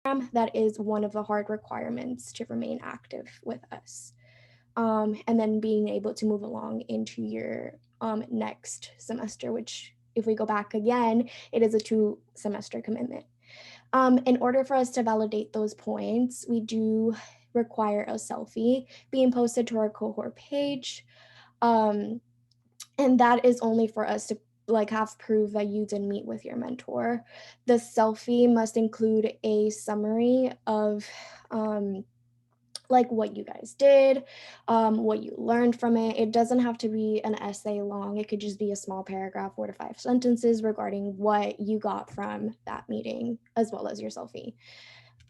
that is one of the hard requirements to remain active with us. And then being able to move along into your next semester, which if we go back again, it is a 2-semester commitment. In order for us to validate those points, we do require a selfie being posted to our cohort page. Um, and that is only for us to like have proof that you did meet with your mentor. The selfie must include a summary of like what you guys did, what you learned from it. It doesn't have to be an essay long. It could just be a small paragraph, 4 to 5 sentences regarding what you got from that meeting, as well as your selfie.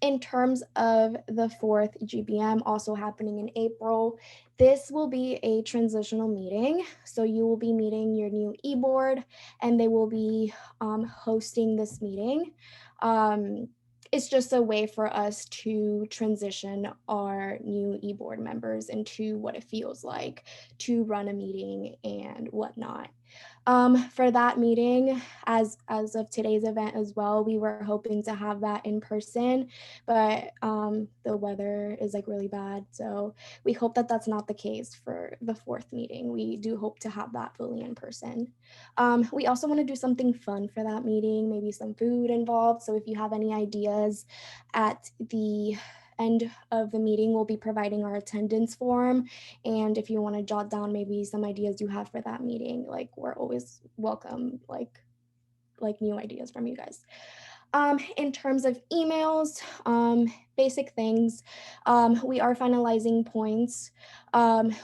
In terms of the 4th GBM, also happening in April, this will be a transitional meeting. So you will be meeting your new e-board, and they will be hosting this meeting. It's just a way for us to transition our new e-board members into what it feels like to run a meeting and whatnot. For that meeting, as of today's event as well, we were hoping to have that in person, but the weather is like really bad, so we hope that that's not the case for the 4th meeting. We do hope to have that fully in person. We also want to do something fun for that meeting, maybe some food involved. So if you have any ideas at the end of the meeting, we'll be providing our attendance form. And if you want to jot down maybe some ideas you have for that meeting, like we're always welcome, like new ideas from you guys. In terms of emails, basic things, we are finalizing points.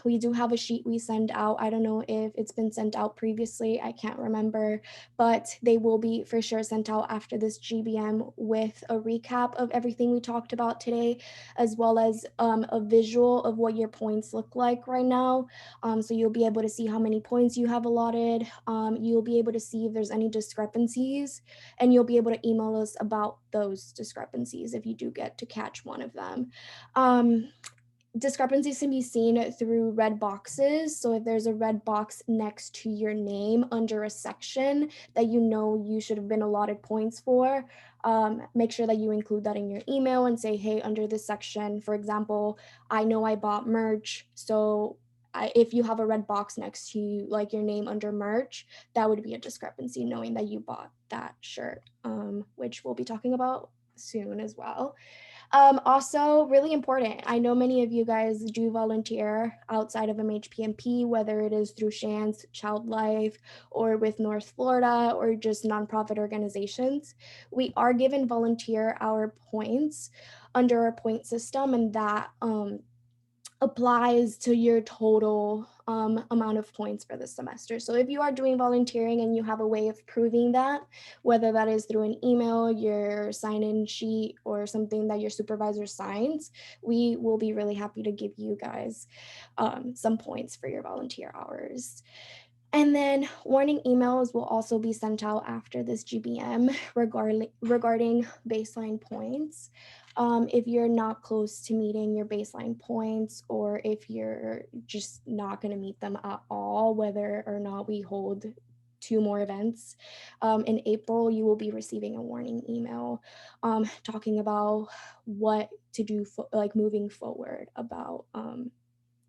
We do have a sheet we send out. I don't know if it's been sent out previously. I can't remember, but they will be for sure sent out after this GBM with a recap of everything we talked about today, as well as a visual of what your points look like right now. So you'll be able to see how many points you have allotted. You'll be able to see if there's any discrepancies, and you'll be able to email us about those discrepancies if you do get to catch one of them. Discrepancies can be seen through red boxes. So if there's a red box next to your name under a section that you know you should have been allotted points for, make sure that you include that in your email and say, hey, under this section, for example, I know I bought merch, so if you have a red box next to like your name under merch, that would be a discrepancy knowing that you bought that shirt, which we'll be talking about soon as well. Also, really important, I know many of you guys do volunteer outside of MHPMP, whether it is through Chance, Child Life, or with North Florida, or just nonprofit organizations. We are given volunteer hour points under our point system, and that applies to your total amount of points for the semester. So if you are doing volunteering and you have a way of proving that, whether that is through an email, your sign-in sheet, or something that your supervisor signs, we will be really happy to give you guys some points for your volunteer hours. And then warning emails will also be sent out after this GBM regarding baseline points. If you're not close to meeting your baseline points, or if you're just not going to meet them at all, whether or not we hold 2 more events in April, you will be receiving a warning email talking about what to do like moving forward about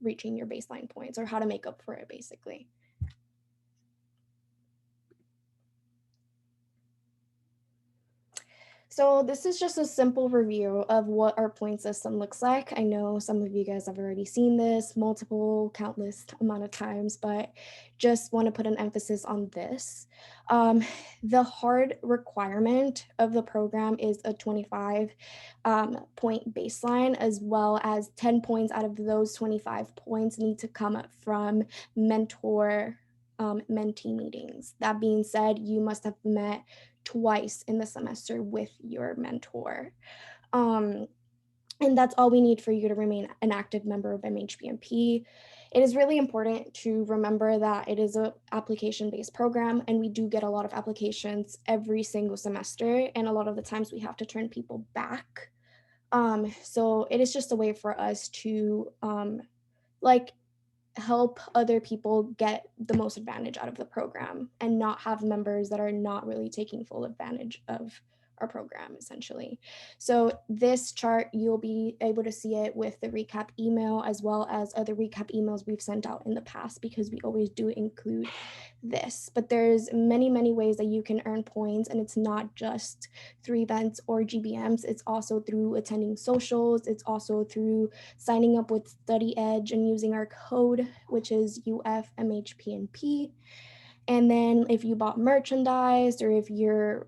reaching your baseline points, or how to make up for it, basically. So this is just a simple review of what our point system looks like. I know some of you guys have already seen this countless amount of times, but just want to put an emphasis on this. The hard requirement of the program is a 25 point baseline, as well as 10 points out of those 25 points need to come from mentor mentee meetings. That being said, you must have met twice in the semester with your mentor. And that's all we need for you to remain an active member of MHPMP. It is really important to remember that it is an application-based program, and we do get a lot of applications every single semester, and a lot of the times we have to turn people back. So it is just a way for us to like help other people get the most advantage out of the program and not have members that are not really taking full advantage of our program essentially. So this chart, you'll be able to see it with the recap email as well as other recap emails we've sent out in the past, because we always do include this. But there's many ways that you can earn points, and it's not just through events or GBMs. It's also through attending socials. It's also through signing up with Study Edge and using our code, which is UFMHPNP. And then if you bought merchandise, or if you're,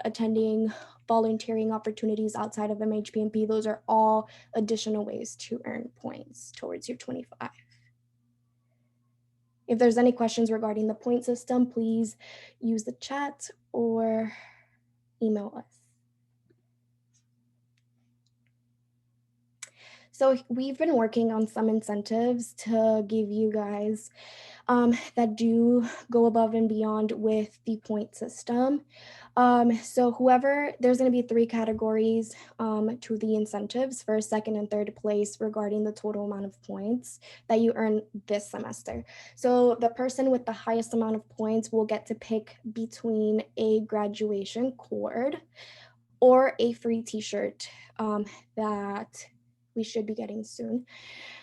attending volunteering opportunities outside of MHPMP, those are all additional ways to earn points towards your 25. If there's any questions regarding the point system, please use the chat or email us. So we've been working on some incentives to give you guys that do go above and beyond with the point system. So there's going to be 3 categories to the incentives for second and third place regarding the total amount of points that you earn this semester. So the person with the highest amount of points will get to pick between a graduation cord or a free t-shirt that we should be getting soon.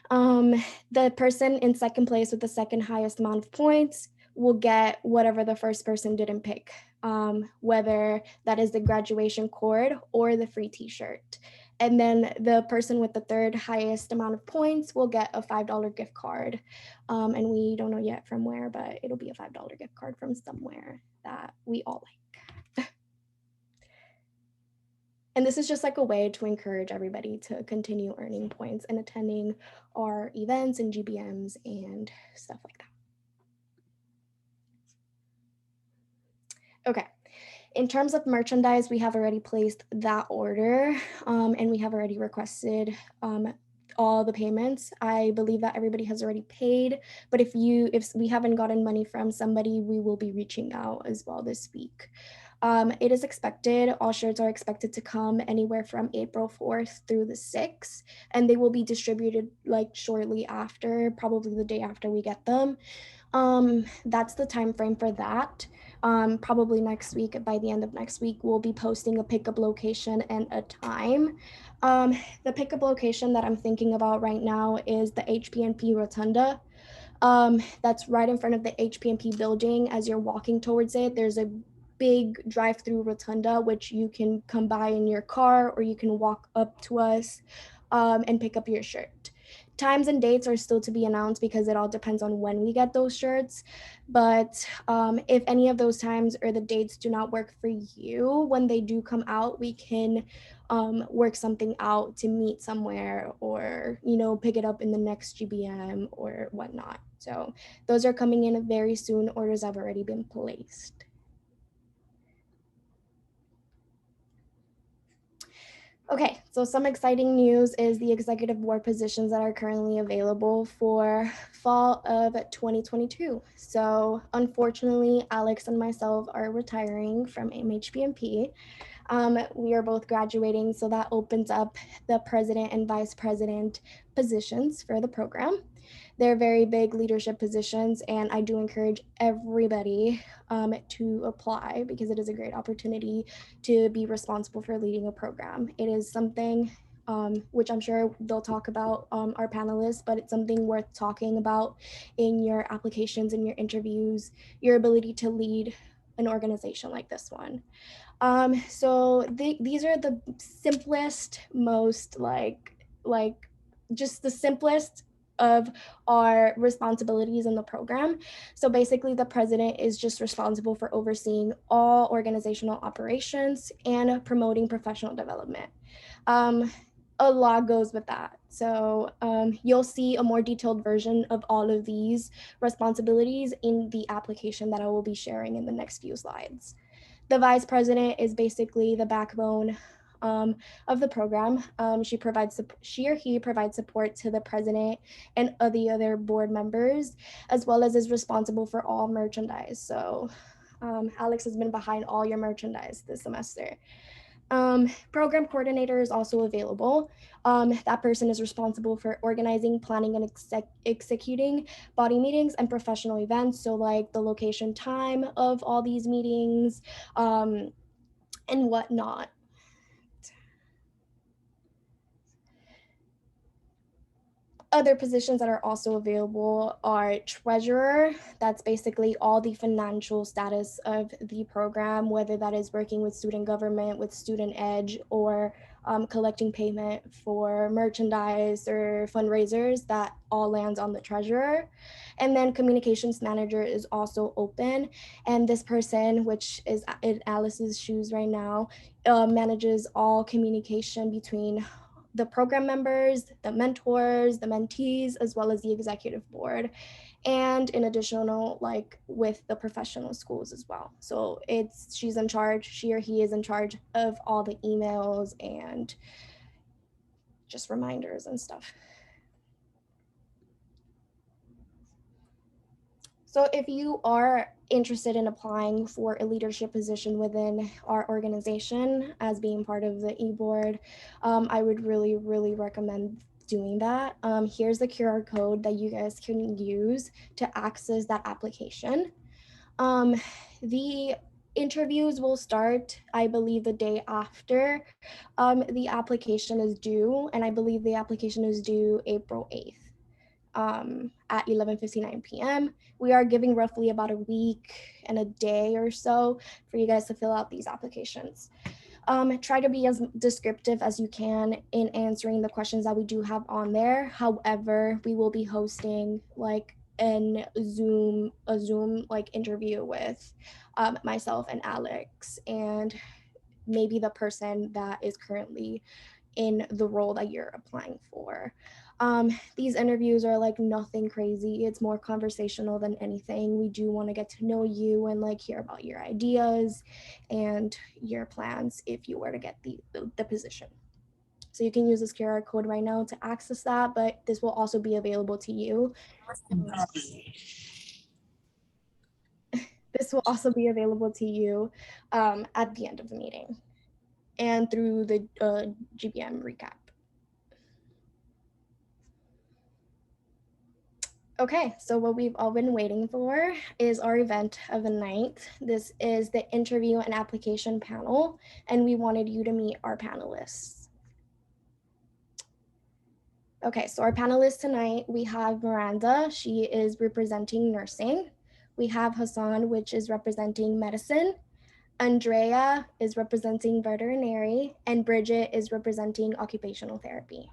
The person in second place with the second highest amount of points will get whatever the first person didn't pick, whether that is the graduation cord or the free t-shirt. And then the person with the third highest amount of points will get a $5 gift card. And we don't know yet from where, but it'll be a $5 gift card from somewhere that we all like. And this is just like a way to encourage everybody to continue earning points and attending our events and GBMs and stuff like that. Okay. In terms of merchandise, we have already placed that order, and we have already requested all the payments. I believe that everybody has already paid, but if we haven't gotten money from somebody, we will be reaching out as well this week. It is expected, all shirts are expected to come anywhere from April 4th through the 6th, and they will be distributed like shortly after, probably the day after we get them. That's the time frame for that. Probably next week, by the end of next week, we'll be posting a pickup location and a time. The pickup location that I'm thinking about right now is the HPNP Rotunda. That's right in front of the HPNP building. As you're walking towards it, there's a big drive-through rotunda, which you can come by in your car, or you can walk up to us and pick up your shirt. Times and dates are still to be announced because it all depends on when we get those shirts. But if any of those times or the dates do not work for you, when they do come out, we can work something out to meet somewhere, or, pick it up in the next GBM or whatnot. So those are coming in very soon. Orders have already been placed. Okay, so some exciting news is the executive board positions that are currently available for fall of 2022. So unfortunately, Alex and myself are retiring from MHPMP. We are both graduating, so that opens up the president and vice president positions for the program. They're very big leadership positions, and I do encourage everybody to apply, because it is a great opportunity to be responsible for leading a program. It is something which I'm sure they'll talk about, our panelists, but it's something worth talking about in your applications and your interviews, your ability to lead an organization like this one. So these are the simplest, most just the simplest of our responsibilities in the program. So basically, the president is just responsible for overseeing all organizational operations and promoting professional development. A lot goes with that. So you'll see a more detailed version of all of these responsibilities in the application that I will be sharing in the next few slides. The vice president is basically the backbone of the program. She or he provides support to the president and the other board members, as well as is responsible for all merchandise. So Alex has been behind all your merchandise this semester. Program coordinator is also available. That person is responsible for organizing, planning, and executing body meetings and professional events. So like the location, time of all these meetings, and whatnot. Other positions that are also available are treasurer. That's basically all the financial status of the program, whether that is working with student government, with student edge, or collecting payment for merchandise or fundraisers. That all lands on the treasurer. And then communications manager is also open. And this person, which is in Alice's shoes right now, manages all communication between the program members, the mentors, the mentees, as well as the executive board. And in additional, like with the professional schools as well. So she's in charge, she or he is in charge of all the emails and just reminders and stuff. So if you are interested in applying for a leadership position within our organization as being part of the e-board, I would really, really recommend doing that. Here's the QR code that you guys can use to access that application. The interviews will start, I believe, the day after the application is due, and I believe the application is due April 8th. At 11:59 p.m. We are giving roughly about a week and a day or so for you guys to fill out these applications. Try to be as descriptive as you can in answering the questions that we do have on there. However, we will be hosting like a Zoom like interview with myself and Alex and maybe the person that is currently in the role that you're applying for. These interviews are like nothing crazy. It's more conversational than anything. We do want to get to know you and like hear about your ideas and your plans if you were to get the position. So you can use this QR code right now to access that, but this will also be available to you. This will also be available to you at the end of the meeting and through the GBM recap. Okay, so what we've all been waiting for is our event of the night. This is the interview and application panel, and we wanted you to meet our panelists. Okay, so our panelists tonight, we have Miranda, she is representing nursing. We have Hassan, which is representing medicine. Andrea is representing veterinary, and Bridget is representing occupational therapy.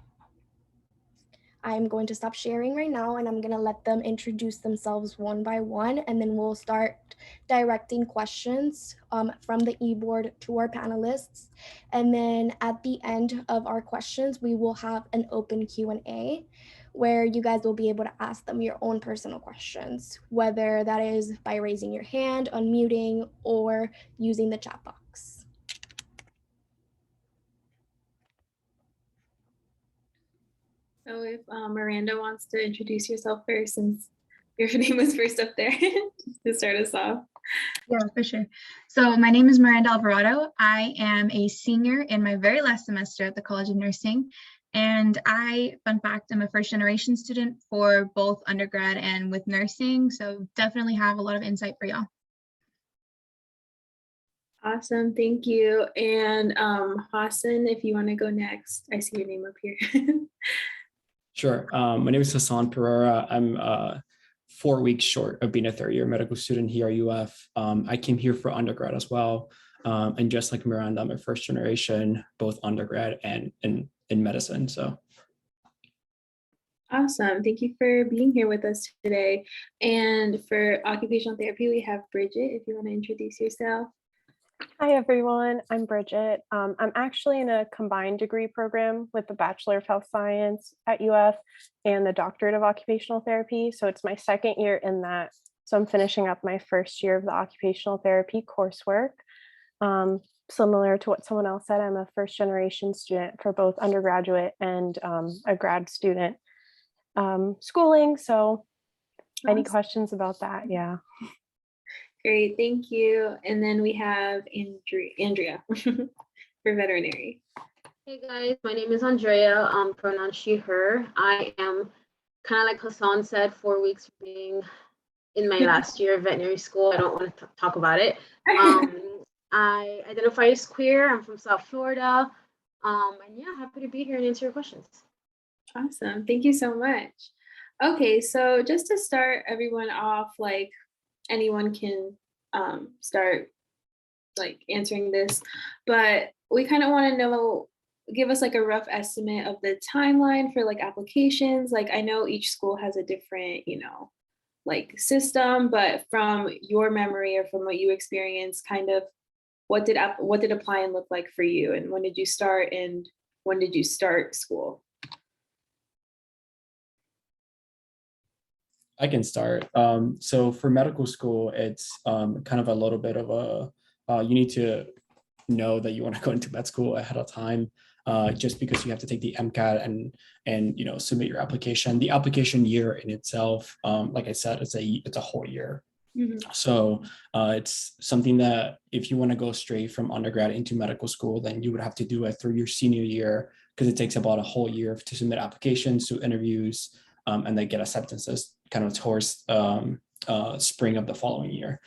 I'm going to stop sharing right now and I'm going to let them introduce themselves one by one, and then we'll start directing questions from the e-board to our panelists. And then at the end of our questions, we will have an open Q&A where you guys will be able to ask them your own personal questions, whether that is by raising your hand, unmuting, or using the chat box. So if Miranda wants to introduce yourself first, since your name was first up there, just to start us off. Yeah, for sure. So my name is Miranda Alvarado. I am a senior in my very last semester at the College of Nursing. And fun fact, I'm a first generation student for both undergrad and with nursing. So definitely have a lot of insight for y'all. Awesome, thank you. And Hassan, if you want to go next, I see your name up here. Sure. My name is Hassan Pereira. I'm 4 weeks short of being a third year medical student here at UF. I came here for undergrad as well. And just like Miranda, I'm a first generation, both undergrad and in medicine. So. Awesome. Thank you for being here with us today. And for occupational therapy, we have Bridget, if you want to introduce yourself. Hi, everyone. I'm Bridget. I'm actually in a combined degree program with the Bachelor of Health Science at UF and the Doctorate of Occupational Therapy. So it's my second year in that. So I'm finishing up my first year of the occupational therapy coursework. Similar to what someone else said, I'm a first generation student for both undergraduate and a grad student schooling. So any questions about that? Yeah. Great, thank you. And then we have Andrea for veterinary. Hey guys, my name is Andrea, pronoun she, her. I am kind of like Hassan said, 4 weeks from being in my last year of veterinary school. I don't want to talk about it. I identify as queer. I'm from South Florida. And yeah, happy to be here and answer your questions. Awesome. Thank you so much. Okay, so just to start everyone off, like anyone can start like answering this, but we kind of want to know, give us like a rough estimate of the timeline for like applications. Like I know each school has a different, like system, but from your memory or from what you experienced, kind of what did applying look like for you, and when did you start, and when did you start school? I can start. So for medical school, it's kind of a little bit of a, you need to know that you want to go into med school ahead of time, just because you have to take the MCAT and submit your application. The application year in itself, like I said, it's a whole year. Mhm. So it's something that if you want to go straight from undergrad into medical school, then you would have to do it through your senior year, because it takes about a whole year to submit applications, to interviews, and then get acceptances kind of towards spring of the following year.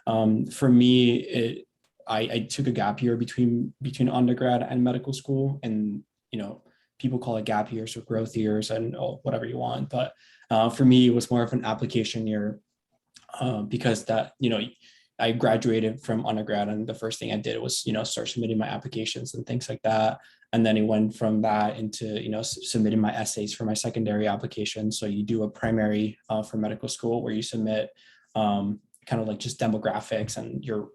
For me, I took a gap year between undergrad and medical school, and people call it gap years or growth years and whatever you want, but for me it was more of an application year, because that I graduated from undergrad, and the first thing I did was start submitting my applications and things like that, and then it went from that into submitting my essays for my secondary application. So you do a primary for medical school, where you submit kind of like just demographics and your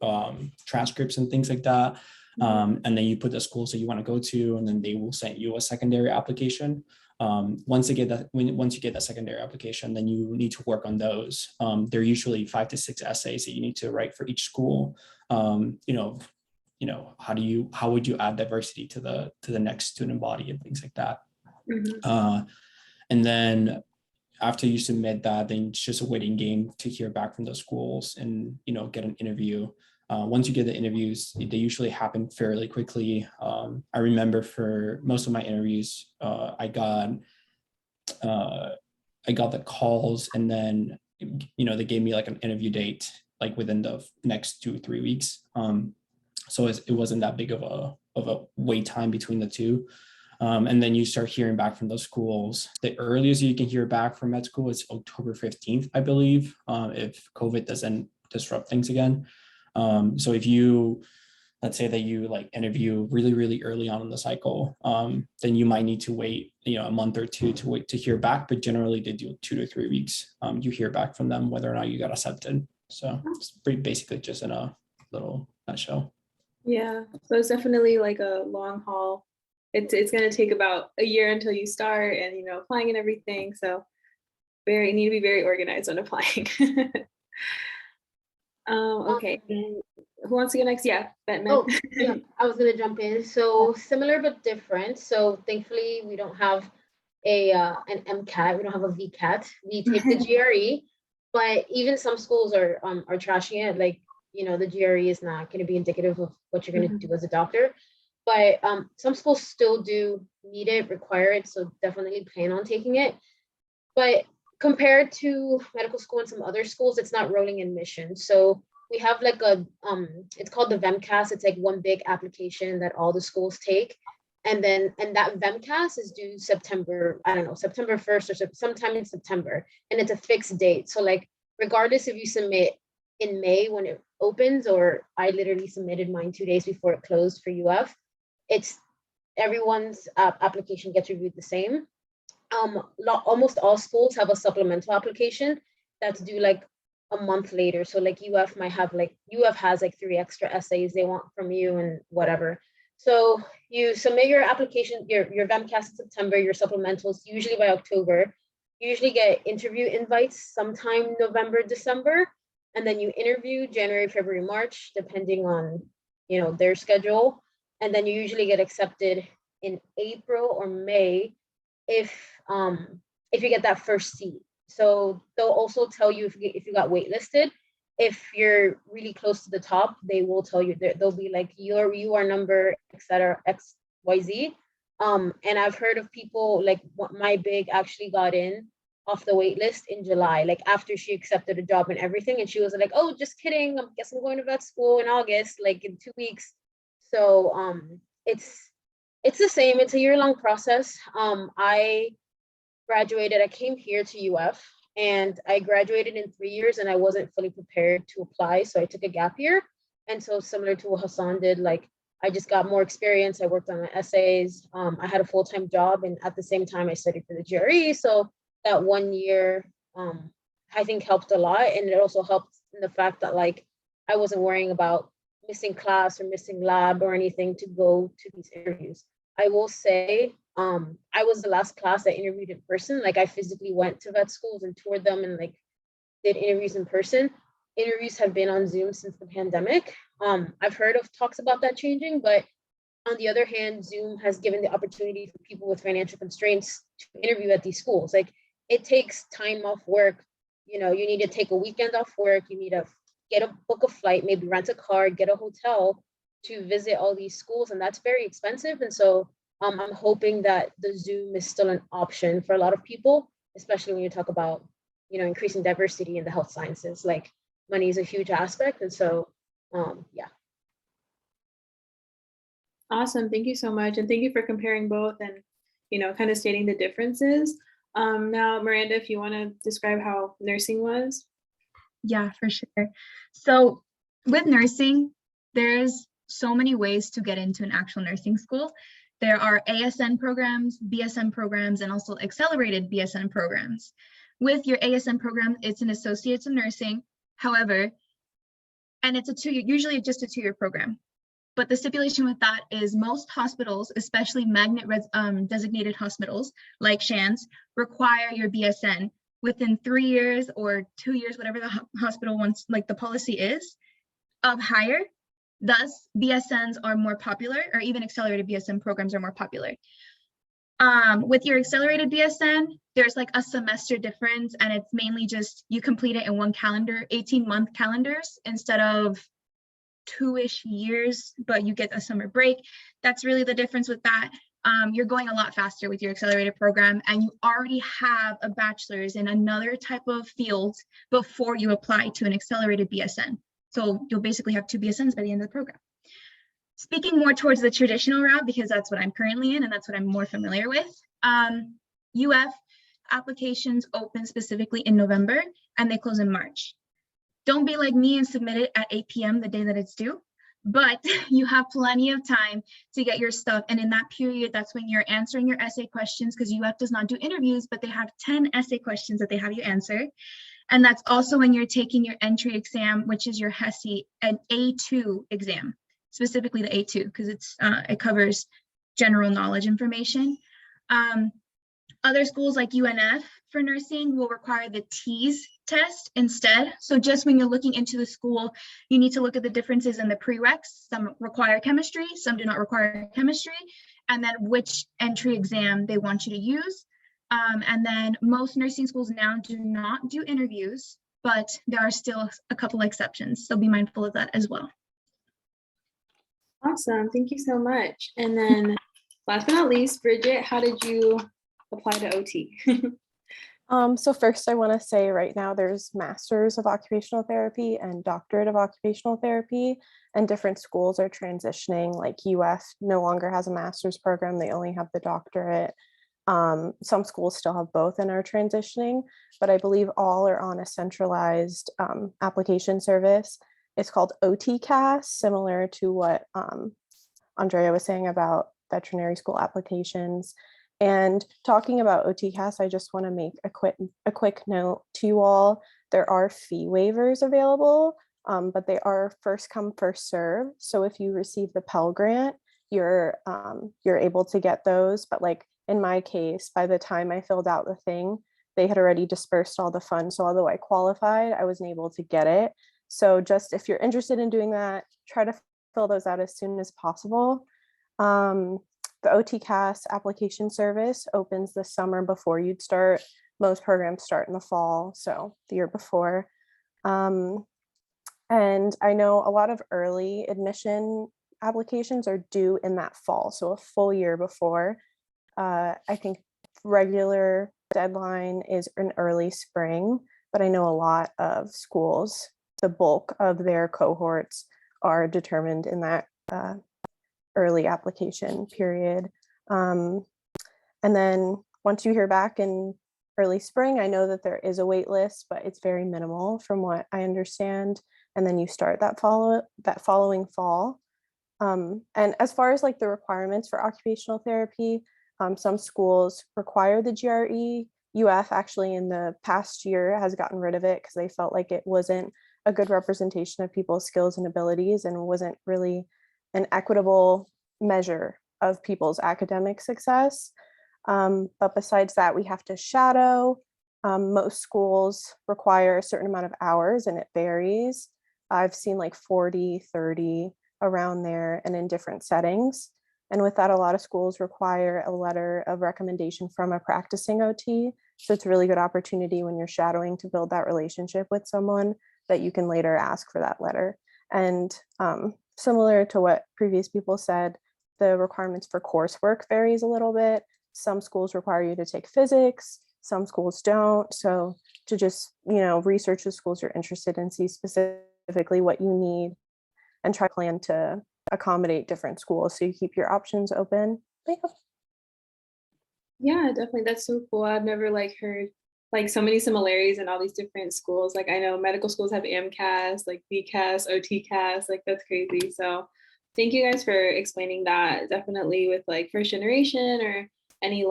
transcripts and things like that. And then you put the schools that you want to go to, and then they will send you a secondary application. Once you get that secondary application, then you need to work on those. They're usually 5 to 6 essays that you need to write for each school. How would you add diversity to the next student body and things like that. Mhm. And then after you submit that, then it's just a waiting game to hear back from the schools and get an interview. Once you get the interviews, they usually happen fairly quickly. I remember for most of my interviews, I got the calls, and then they gave me like an interview date like within the next 2 or 3 weeks. So it wasn't that big of a wait time between the two. And then you start hearing back from those schools. The earliest you can hear back from med school is October 15th, I believe, if COVID doesn't disrupt things again. So if let's say that you like interview really, really early on in the cycle, then you might need to wait, a month or two to hear back. But generally they do 2 to 3 weeks. You hear back from them whether or not you got accepted. So it's pretty basically just in a little nutshell. Yeah, so it's definitely like a long haul. It's going to take about a year until you start, and applying and everything. So you need to be very organized when applying. Okay, and who wants to go next? Yeah, Batman. Oh, yeah, I was gonna jump in. So similar but different. So thankfully we don't have an MCAT. We don't have a VCAT. We take the GRE, but even some schools are trashing it. Like the GRE is not going to be indicative of what you're going to do as a doctor. But some schools still do need it, require it. So definitely plan on taking it. But compared to medical school and some other schools, it's not rolling admission. So we have like it's called the VEMCAS. It's like one big application that all the schools take. And that VEMCAS is due September 1st or sometime in September. And it's a fixed date. So like, regardless if you submit in May when it opens, or I literally submitted mine 2 days before it closed for UF, everyone's application gets reviewed the same. Almost all schools have a supplemental application that's due like a month later. So like UF has like 3 extra essays they want from you and whatever. So you submit your application, your VEMCAS in September, your supplementals usually by October. You usually get interview invites sometime November, December, and then you interview January, February, March, depending on their schedule. And then you usually get accepted in April or May if you get that first seat. So they'll also tell you if you got waitlisted. If you're really close to the top, they will tell you, they'll be like, you are number etc XYZ. And I've heard of people like my big actually got in off the wait list in July, like after she accepted a job and everything. And she was like, oh, just kidding. I guess I'm going to vet school in August, like in 2 weeks. So it's the same. It's a year-long process. I graduated, I came here to UF and I graduated in 3 years and I wasn't fully prepared to apply. So I took a gap year. And so similar to what Hassan did, like I just got more experience. I worked on my essays. I had a full-time job and at the same time I studied for the GRE. So that 1 year, I think helped a lot. And it also helped in the fact that like I wasn't worrying about missing class or missing lab or anything to go to these interviews. I will say, I was the last class I interviewed in person. Like I physically went to vet schools and toured them and like did interviews in person. Interviews have been on Zoom since the pandemic. I've heard of talks about that changing, but on the other hand, Zoom has given the opportunity for people with financial constraints to interview at these schools. Like it takes time off work. You know, you need to take a weekend off work. You need to book a flight, maybe rent a car, get a hotel to visit all these schools, and that's very expensive. And so I'm hoping that the Zoom is still an option for a lot of people, especially when you talk about, you know, increasing diversity in the health sciences. Like money is a huge aspect, and so yeah. Awesome. Thank you so much. And thank you for comparing both and, you know, kind of stating the differences. Now, Miranda, if you want to describe how nursing was. Yeah, for sure. So with nursing, there's so many ways to get into an actual nursing school. There are ASN programs, BSN programs, and also accelerated BSN programs. With your ASN program, it's an Associates in Nursing. However, and it's usually just a 2-year program. But the stipulation with that is most hospitals, especially magnet designated hospitals like Shands, require your BSN within 3 years or 2 years, whatever the hospital wants, like the policy is, of higher. Thus, BSNs are more popular, or even accelerated BSN programs are more popular. With your accelerated BSN, there's like a semester difference, and it's mainly just you complete it in one calendar, 18-month calendars instead of 2-ish years, but you get a summer break. That's really the difference with that. You're going a lot faster with your accelerated program, and you already have a bachelor's in another type of field before you apply to an accelerated BSN. So you'll basically have 2 BSNs by the end of the program. Speaking more towards the traditional route, because that's what I'm currently in and that's what I'm more familiar with, UF applications open specifically in November and they close in March. Don't be like me and submit it at 8 p.m. the day that it's due, but you have plenty of time to get your stuff. And in that period, that's when you're answering your essay questions, because UF does not do interviews, but they have 10 essay questions that they have you answer. And that's also when you're taking your entry exam, which is your HESI, an A2 exam, specifically the A2, because it covers general knowledge information. Other schools like UNF for nursing will require the TEAS test instead. So just when you're looking into the school, you need to look at the differences in the prereqs. Some require chemistry, some do not require chemistry, and then which entry exam they want you to use. And then most nursing schools now do not do interviews, but there are still a couple exceptions. So be mindful of that as well. Awesome. Thank you so much. And then last but not least, Bridget, how did you apply to OT? So first I want to say right now there's Masters of Occupational Therapy and Doctorate of Occupational Therapy, and different schools are transitioning. Like UF no longer has a master's program, they only have the doctorate. Some schools still have both and are transitioning, but I believe all are on a centralized application service. It's called OTCAS, similar to what Andrea was saying about veterinary school applications. And talking about OTCAS, I just want to make a quick note to you all. There are fee waivers available, but they are first come, first serve. So if you receive the Pell Grant, you're able to get those. But like in my case, by the time I filled out the thing, they had already dispersed all the funds. So although I qualified, I wasn't able to get it. So just if you're interested in doing that, try to fill those out as soon as possible. The OTCAS application service opens this summer before you'd start. Most programs start in the fall, so the year before. And I know a lot of early admission applications are due in that fall, so a full year before. I think regular deadline is in early spring, but I know a lot of schools, the bulk of their cohorts are determined in that early application period. And then once you hear back in early spring, I know that there is a wait list, but it's very minimal from what I understand. And then you start that following fall. And as far as like the requirements for occupational therapy, some schools require the GRE. UF actually in the past year has gotten rid of it because they felt like it wasn't a good representation of people's skills and abilities and wasn't really an equitable measure of people's academic success. But besides that, we have to shadow. Most schools require a certain amount of hours and it varies. I've seen like 40, 30 around there and in different settings. And with that, a lot of schools require a letter of recommendation from a practicing OT. So it's a really good opportunity when you're shadowing to build that relationship with someone that you can later ask for that letter. And similar to what previous people said, the requirements for coursework varies a little bit. Some schools require you to take physics, some schools don't. So to just, research the schools you're interested in, see specifically what you need and try to plan to accommodate different schools so you keep your options open. Yeah, definitely. That's so cool. I've never heard so many similarities in all these different schools. Like I know medical schools have AMCAS, like BCAS, OTCAS, that's crazy. So thank you guys for explaining that. Definitely with first generation or any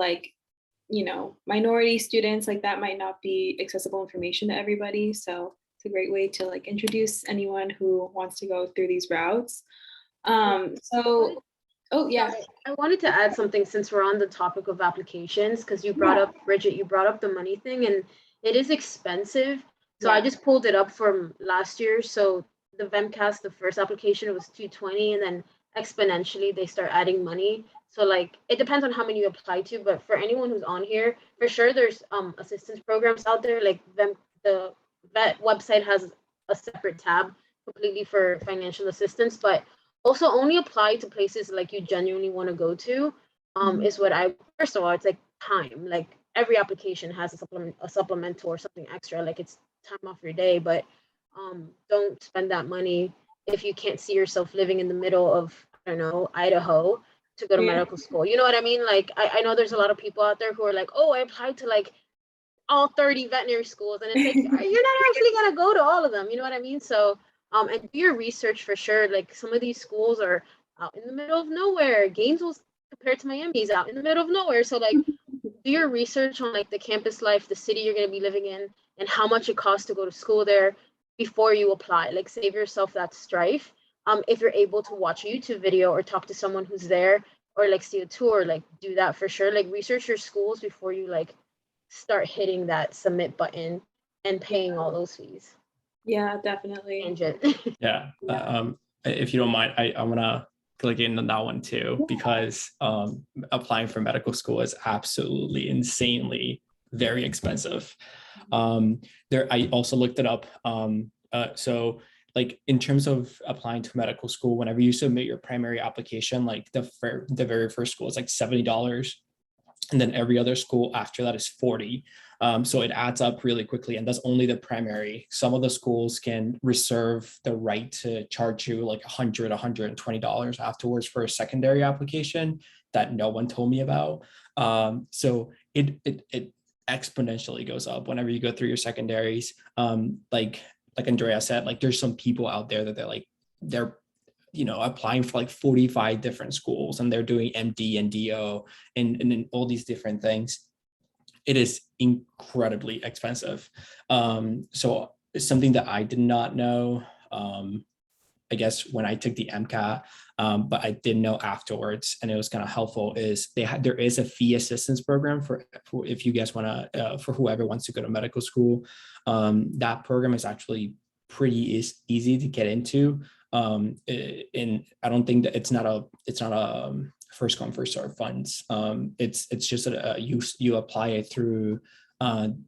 minority students, that might not be accessible information to everybody. So it's a great way to introduce anyone who wants to go through these routes. Oh yeah. I wanted to add something since we're on the topic of applications, because you brought up, Bridget, you brought up the money thing, and it is expensive. So I just pulled it up from last year. So the VEMCAS, the first application, was $220, and then exponentially they start adding money. So it depends on how many you apply to, but for anyone who's on here, for sure there's assistance programs out there. The VET website has a separate tab completely for financial assistance, but also only apply to places you genuinely want to go to. Is what first of all, it's time. Every application has a supplemental or something extra, it's time off your day, but don't spend that money if you can't see yourself living in the middle of, I don't know, Idaho to go to medical school. You know what I mean? I know there's a lot of people out there who are oh, I applied to all 30 veterinary schools, and it's you're not actually gonna go to all of them. You know what I mean? So and do your research for sure. Some of these schools are out in the middle of nowhere. Gainesville, compared to Miami, is out in the middle of nowhere. So do your research on the campus life, the city you're going to be living in, and how much it costs to go to school there before you apply. Save yourself that strife. If you're able to watch a YouTube video or talk to someone who's there, or see a tour, do that for sure. Research your schools before you start hitting that submit button and paying all those fees. Yeah, definitely. Yeah. If you don't mind, I want to click into that one too, because applying for medical school is absolutely insanely very expensive. I also looked it up. So in terms of applying to medical school, whenever you submit your primary application, the very first school is $70. And then every other school after that is $40. So it adds up really quickly, and that's only the primary. Some of the schools can reserve the right to charge you $100, $120 afterwards for a secondary application that no one told me about. So it exponentially goes up whenever you go through your secondaries. Like Andrea said, there's some people out there that they're applying for 45 different schools, and they're doing MD and DO and all these different things. It is incredibly expensive. So it's something that I did not know, I guess, when I took the MCAT, but I didn't know afterwards, and it was kind of helpful, is there is a fee assistance program for if you guys want to, for whoever wants to go to medical school. That program is actually pretty easy to get into. And I don't think that it's not a first come first serve funds. It's just you apply it through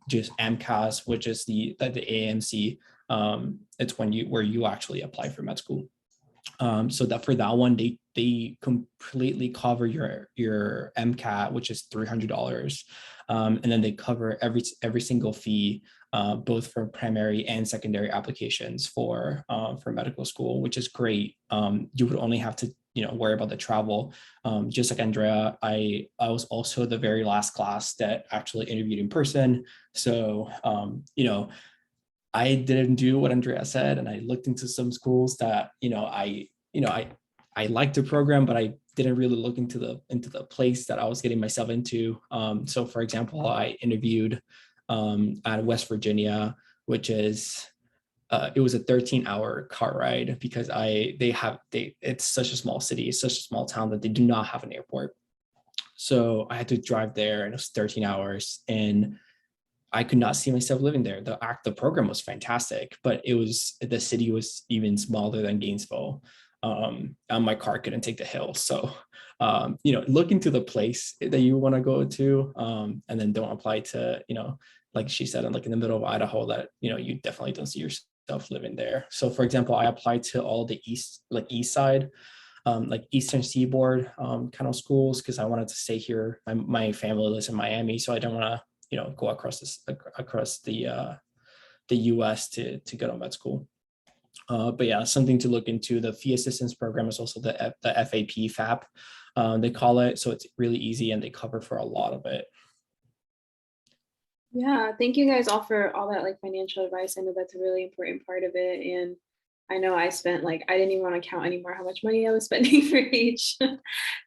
just AMCAS, which is the AMC. It's where you actually apply for med school. So that for that one, they completely cover your MCAT, which is $300, and then they cover every single fee, both for primary and secondary applications for medical school, which is great. You would only have to worry about the travel. Just like Andrea, I was also the very last class that actually interviewed in person. So I didn't do what Andrea said, and I looked into some schools that I liked the program, but I didn't really look into the place that I was getting myself into. So, for example, I interviewed at West Virginia, which is it was a 13-hour car ride because it's such a small city, it's such a small town that they do not have an airport. So I had to drive there, and it was 13 hours, and I could not see myself living there. The program was fantastic, but the city was even smaller than Gainesville. And my car couldn't take the hill. So, look into the place that you want to go to, and then don't apply to, like she said, like in the middle of Idaho that, you definitely don't see yourself living there. So for example, I applied to all the east side, like Eastern Seaboard kind of schools, because I wanted to stay here. My family lives in Miami, so I don't want to go across the US to go to med school. But yeah, something to look into. The fee assistance program is also the FAP they call it. So it's really easy, and they cover for a lot of it. Yeah, thank you guys all for all that like financial advice. I know that's a really important part of it. And I know I spent I didn't even want to count anymore how much money I was spending for each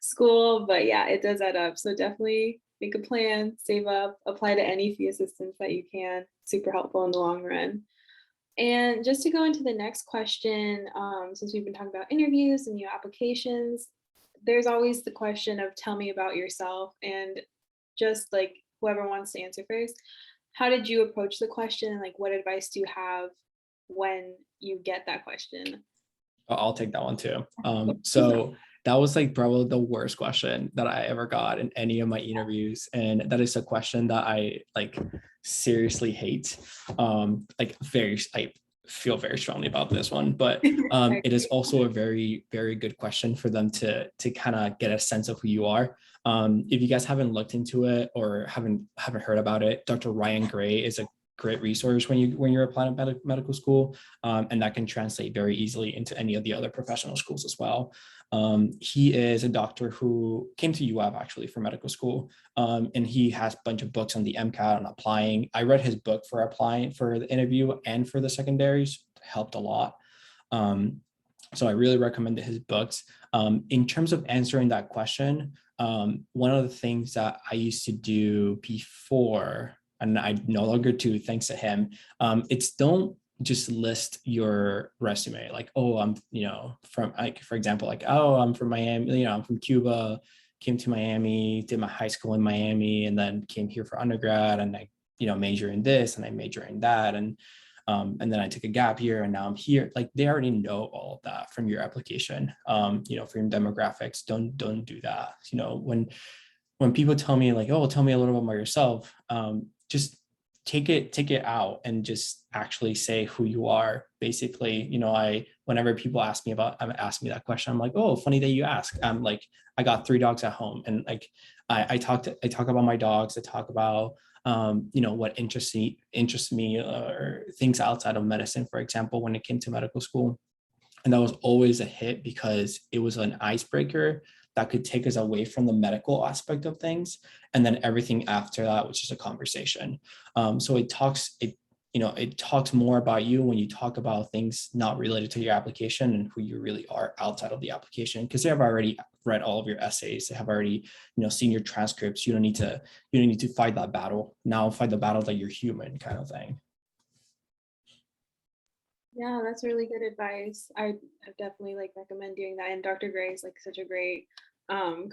school, but yeah, it does add up. So definitely make a plan, save up, apply to any fee assistance that you can. Super helpful in the long run. And just to go into the next question, since we've been talking about interviews and new applications, there's always the question of tell me about yourself. And just like whoever wants to answer first, how did you approach the question? And like, what advice do you have when you get that question? I'll take that one too. So that was like probably the worst question that I ever got in any of my interviews. And that is a question that I like seriously hate. I feel very strongly about this one, but it is also a very, very good question for them to kind of get a sense of who you are. If you guys haven't looked into it or haven't heard about it, Dr. Ryan Gray is a great resource when you're applying to medical school, and that can translate very easily into any of the other professional schools as well. He is a doctor who came to UF actually for medical school, and he has a bunch of books on the MCAT and applying. I read his book for applying for the interview and for the secondaries, helped a lot. So I really recommended his books. In terms of answering that question, one of the things that I used to do before, and I no longer do thanks to him, it's don't just list your resume like, oh, I'm from, like, for example, like, oh, I'm from Miami, I'm from Cuba, came to Miami, did my high school in Miami, and then came here for undergrad, and I major in this and I major in that, and then I took a gap year and now I'm here. Like, they already know all of that from your application. For your demographics, don't do that. When people tell me like, oh, tell me a little bit about yourself, just take it out and just actually say who you are. Basically, whenever people ask me that question, I'm like, oh, funny that you ask. Like, I got 3 dogs at home, and like I talk about my dogs. I talk about what interests me, or things outside of medicine, for example, when it came to medical school. And that was always a hit because it was an icebreaker that could take us away from the medical aspect of things, and then everything after that, which is a conversation. So it talks more about you when you talk about things not related to your application and who you really are outside of the application, because they have already read all of your essays. They have already seen your transcripts. You don't need to fight that battle. Now fight the battle that you're human, kind of thing. Yeah, that's really good advice. I definitely recommend doing that. And Dr. Gray is such a great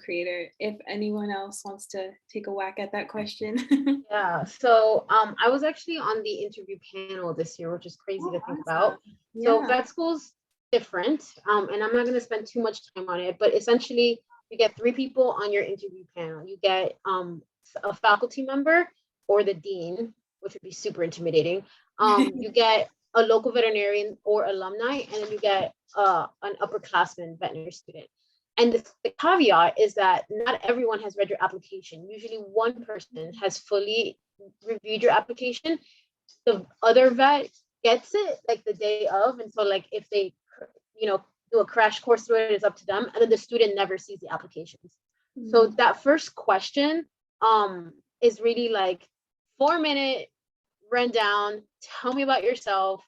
creator. If anyone else wants to take a whack at that question. Yeah, so I was actually on the interview panel this year, which is crazy to think about. So vet school's different, and I'm not going to spend too much time on it, but essentially you get 3 people on your interview panel. You get a faculty member or the dean, which would be super intimidating. You get a local veterinarian or alumni, and then you get an upperclassman veterinary student. And the caveat is that not everyone has read your application. Usually one person has fully reviewed your application. The other vet gets it like the day of. And so like if they, do a crash course through it, it's up to them. And then the student never sees the applications. So that first question is really like 4-minute rundown. Tell me about yourself.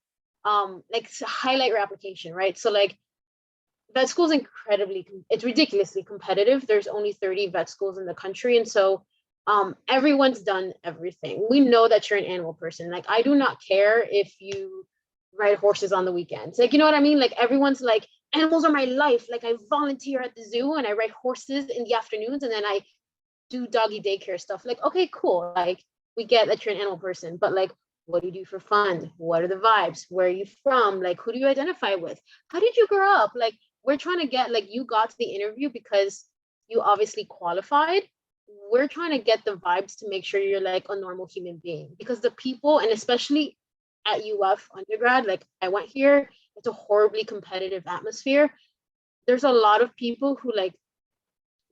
Like highlight your application, right? So like vet school is it's ridiculously competitive. There's only 30 vet schools in the country. And so everyone's done everything. We know that you're an animal person. Like, I do not care if you ride horses on the weekends. Like, you know what I mean? Like, everyone's like, animals are my life. Like, I volunteer at the zoo and I ride horses in the afternoons and then I do doggy daycare stuff. Like, okay, cool. Like, we get that you're an animal person, but like, what do you do for fun? What are the vibes? Where are you from? Like, who do you identify with? How did you grow up? Like, we're trying to get, like, you got to the interview because you obviously qualified. We're trying to get the vibes to make sure you're like a normal human being, because the people, and especially at UF undergrad, like I went here, it's a horribly competitive atmosphere. There's a lot of people who like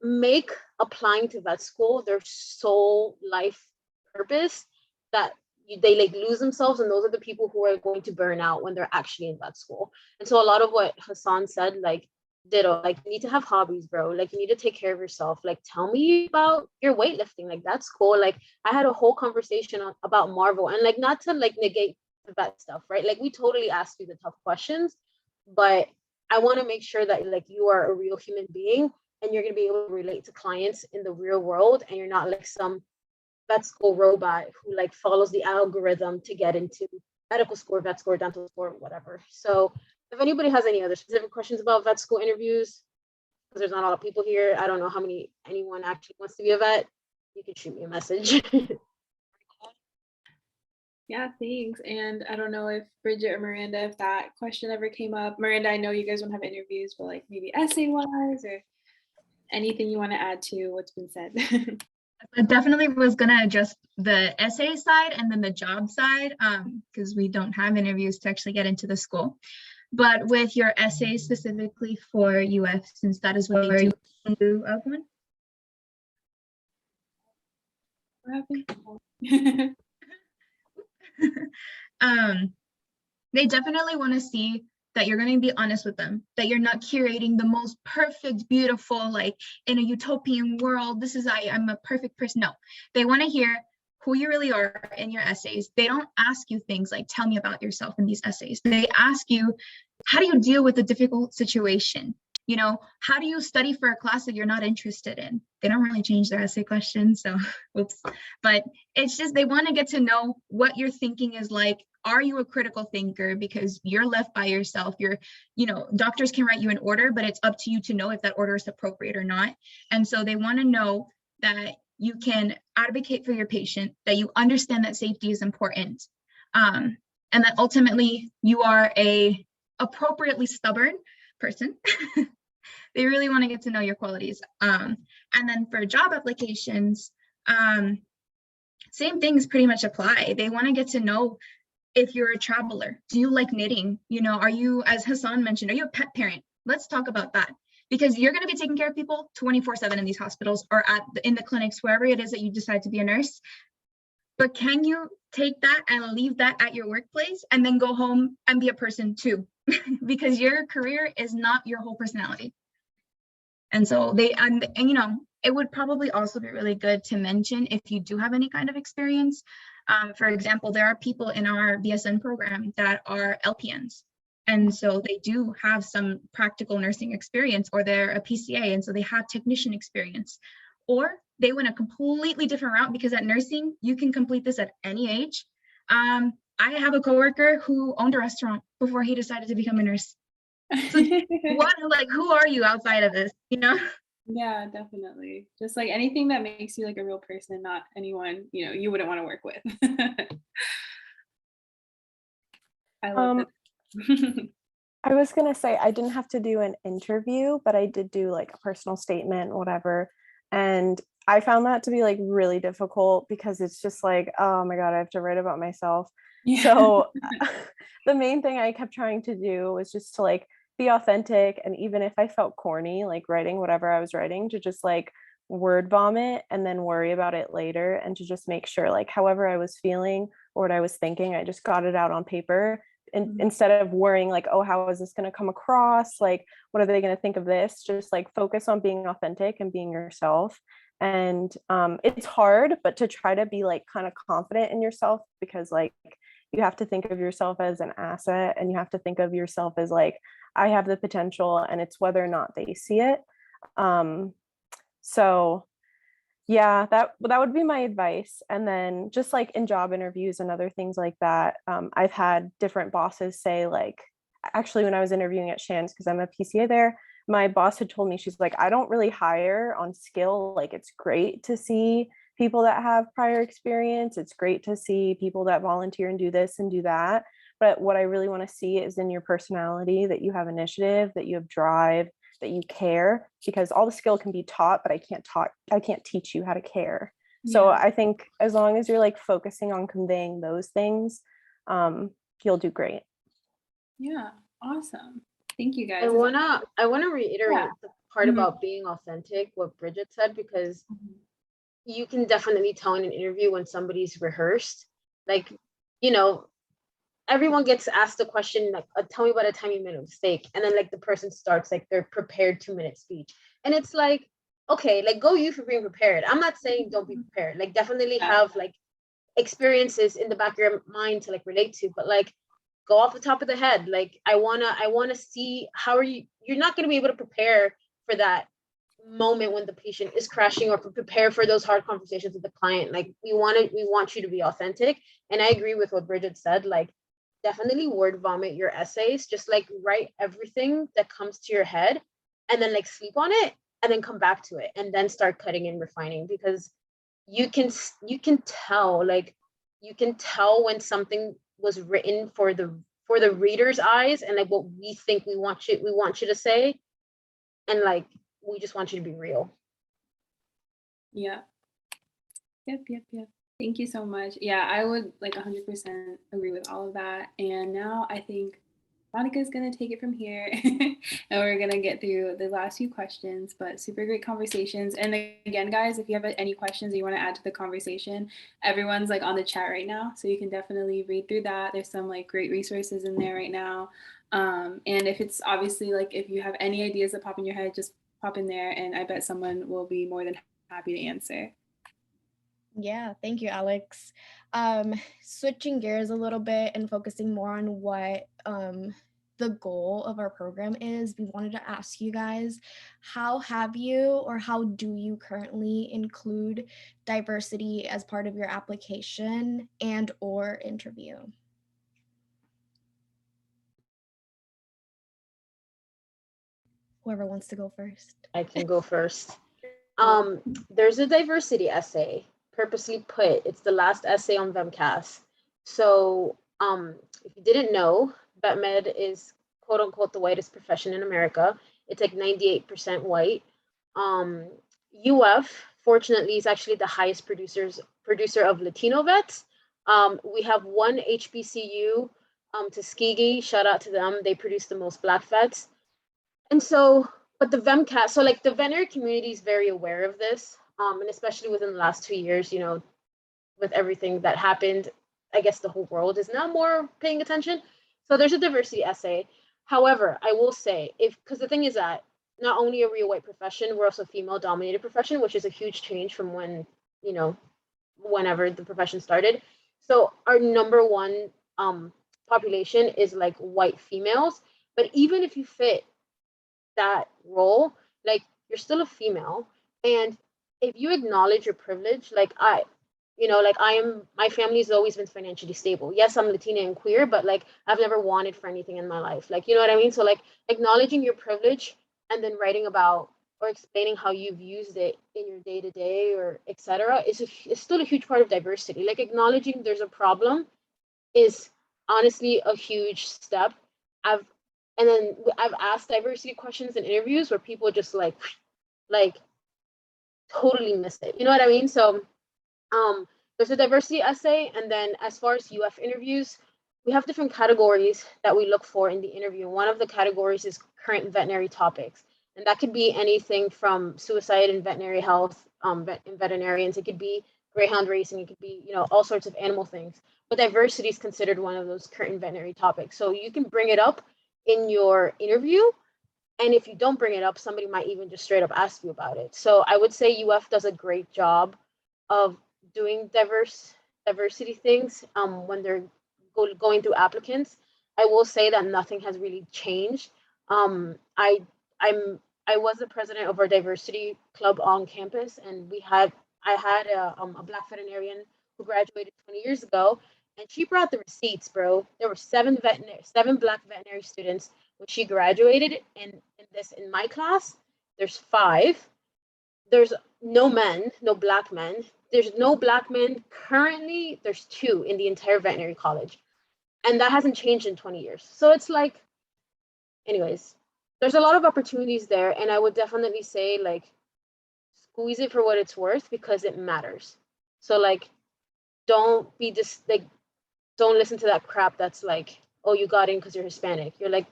make applying to vet school their sole life purpose, that they like lose themselves, and those are the people who are going to burn out when they're actually in vet school. And so a lot of what Hassan said, like, ditto, like, you need to have hobbies, bro. Like, you need to take care of yourself. Like, tell me about your weightlifting. Like, that's cool. Like, I had a whole conversation about Marvel, and like, not to like negate the vet stuff, right? Like, we totally asked you the tough questions, but I want to make sure that like you are a real human being and you're going to be able to relate to clients in the real world, and you're not like some vet school robot who like follows the algorithm to get into medical school, vet school, dental school, whatever. So if anybody has any other specific questions about vet school interviews, because there's not a lot of people here, I don't know how many anyone actually wants to be a vet, you can shoot me a message. Yeah, thanks. And I don't know if Bridget or Miranda, if that question ever came up. Miranda, I know you guys don't have interviews, but like maybe essay-wise or anything you want to add to what's been said. I definitely was going to address the essay side and then the job side, because we don't have interviews to actually get into the school. But with your essay specifically for UF, since that is where you do one. What happened? They definitely want to see that you're going to be honest with them, that you're not curating the most perfect, beautiful, like in a utopian world, this is I'm a perfect person. No, they want to hear who you really are in your essays. They don't ask you things like, tell me about yourself in these essays. They ask you, how do you deal with a difficult situation? You know, how do you study for a class that you're not interested in? They don't really change their essay questions, so oops. But it's just, they want to get to know what your thinking is like. Are you a critical thinker? Because you're left by yourself. Doctors can write you an order, but it's up to you to know if that order is appropriate or not. And so they want to know that you can advocate for your patient, that you understand that safety is important, and that ultimately you are a appropriately stubborn person. They really want to get to know your qualities. And then for job applications, same things pretty much apply. They want to get to know if you're a traveler. Do you like knitting? Are you, as Hassan mentioned, are you a pet parent? Let's talk about that, because you're going to be taking care of people 24/7 in these hospitals or in the clinics, wherever it is that you decide to be a nurse. But can you take that and leave that at your workplace and then go home and be a person too? Because your career is not your whole personality. And so it would probably also be really good to mention if you do have any kind of experience. For example, there are people in our BSN program that are LPNs. And so they do have some practical nursing experience, or they're a PCA, and so they have technician experience. Or they went a completely different route, because at nursing, you can complete this at any age. I have a coworker who owned a restaurant before he decided to become a nurse. So who are you outside of this, Yeah, definitely. Just like anything that makes you like a real person, not anyone, you wouldn't want to work with. I love that. I was going to say, I didn't have to do an interview, but I did do like a personal statement, whatever. And I found that to be like really difficult because it's just like, oh my God, I have to write about myself. Yeah. So the main thing I kept trying to do was just to like be authentic. And even if I felt corny, like writing whatever I was writing, to just like word vomit and then worry about it later, and to just make sure like however I was feeling or what I was thinking, I just got it out on paper. And instead of worrying like, oh, how is this going to come across? Like, what are they going to think of this? Just like focus on being authentic and being yourself. And it's hard, but to try to be like kind of confident in yourself, because like you have to think of yourself as an asset, and you have to think of yourself as like, I have the potential, and it's whether or not they see it. So yeah, that would be my advice. And then just like in job interviews and other things like that, I've had different bosses say like, actually when I was interviewing at Shands, because I'm a PCA there, my boss had told me, she's like, I don't really hire on skill. Like, it's great to see people that have prior experience. It's great to see people that volunteer and do this and do that. But what I really want to see is in your personality, that you have initiative, that you have drive, that you care, because all the skill can be taught, but I can't teach you how to care. So Yeah. I think as long as you're like focusing on conveying those things, you'll do great. Yeah, awesome. Thank you guys. I wanna reiterate Yeah. the part Mhm. about being authentic, what Bridget said, because Mhm. you can definitely tell in an interview when somebody's rehearsed. Like, you know, everyone gets asked a question like, tell me about a time you made a mistake, and then like the person starts like their prepared 2-minute speech, and it's like, okay, like go you for being prepared. I'm not saying don't be prepared. Like definitely Yeah. have like experiences in the back of your mind to like relate to, but like go off the top of the head. Like I wanna see how are you. You're not gonna be able to prepare for that moment when the patient is crashing, or prepare for those hard conversations with the client. Like we want you to be authentic. And I agree with what Bridget said. Like definitely word vomit your essays. Just like write everything that comes to your head, and then like sleep on it, and then come back to it, and then start cutting and refining, because you can tell, like you can tell when something was written for the reader's eyes, and like what we think we want you to say, and like we just want you to be real. Yeah. Yep. Thank you so much. Yeah, I would like 100% agree with all of that. And now I think Monica's going to take it from here and we're going to get through the last few questions, but super great conversations. And again, guys, if you have any questions that you want to add to the conversation, everyone's like on the chat right now. So you can definitely read through that. There's some like great resources in there right now. And if it's obviously like, if you have any ideas that pop in your head, just pop in there and I bet someone will be more than happy to answer. Yeah, thank you, Alex. Switching gears a little bit and focusing more on what the goal of our program is, we wanted to ask you guys, how have you or how do you currently include diversity as part of your application and or interview? Whoever wants to go first. I can go first. There's a diversity essay purposely put. It's the last essay on VMCAS. So if you didn't know, vet med is quote unquote the whitest profession in America. It's like 98% white. UF, fortunately, is actually the highest producer of Latino vets. We have one HBCU, Tuskegee, shout out to them. They produce the most Black vets. And so, but the VMCAT, so like the veterinary community is very aware of this, and especially within the last 2 years, with everything that happened, I guess the whole world is now more paying attention. So there's a diversity essay. However, I will say, because the thing is that not only are we a white profession, we're also a female-dominated profession, which is a huge change from whenever the profession started. So our number one population is like white females. But even if you fit that role, like you're still a female, and if you acknowledge your privilege, like my family's always been financially stable. Yes, I'm Latina and queer, but like I've never wanted for anything in my life, like you know what I mean. So like acknowledging your privilege and then writing about or explaining how you've used it in your day-to-day or etc. is still a huge part of diversity. Like acknowledging there's a problem is honestly a huge step. I've and then I've asked diversity questions in interviews where people just like totally miss it. You know what I mean? So there's a diversity essay, and then as far as UF interviews, we have different categories that we look for in the interview. One of the categories is current veterinary topics, and that could be anything from suicide and veterinary health, in veterinarians. It could be greyhound racing. It could be, you know, all sorts of animal things. But diversity is considered one of those current veterinary topics. So you can bring it up in your interview, and if you don't bring it up, somebody might even just straight up ask you about it. So I would say UF does a great job of doing diversity things when they're going through applicants. I will say that nothing has really changed. I was the president of our diversity club on campus, and I had a black veterinarian who graduated 20 years ago, and she brought the receipts, bro. There were seven black veterinary students when she graduated, and in my class, there's five. There's no men, no black men. There's no black men currently. There's two in the entire veterinary college, and that hasn't changed in 20 years. So it's like, anyways, there's a lot of opportunities there, and I would definitely say like squeeze it for what it's worth because it matters. So like, don't be just like, don't listen to that crap that's like, oh, you got in because you're Hispanic. You're like,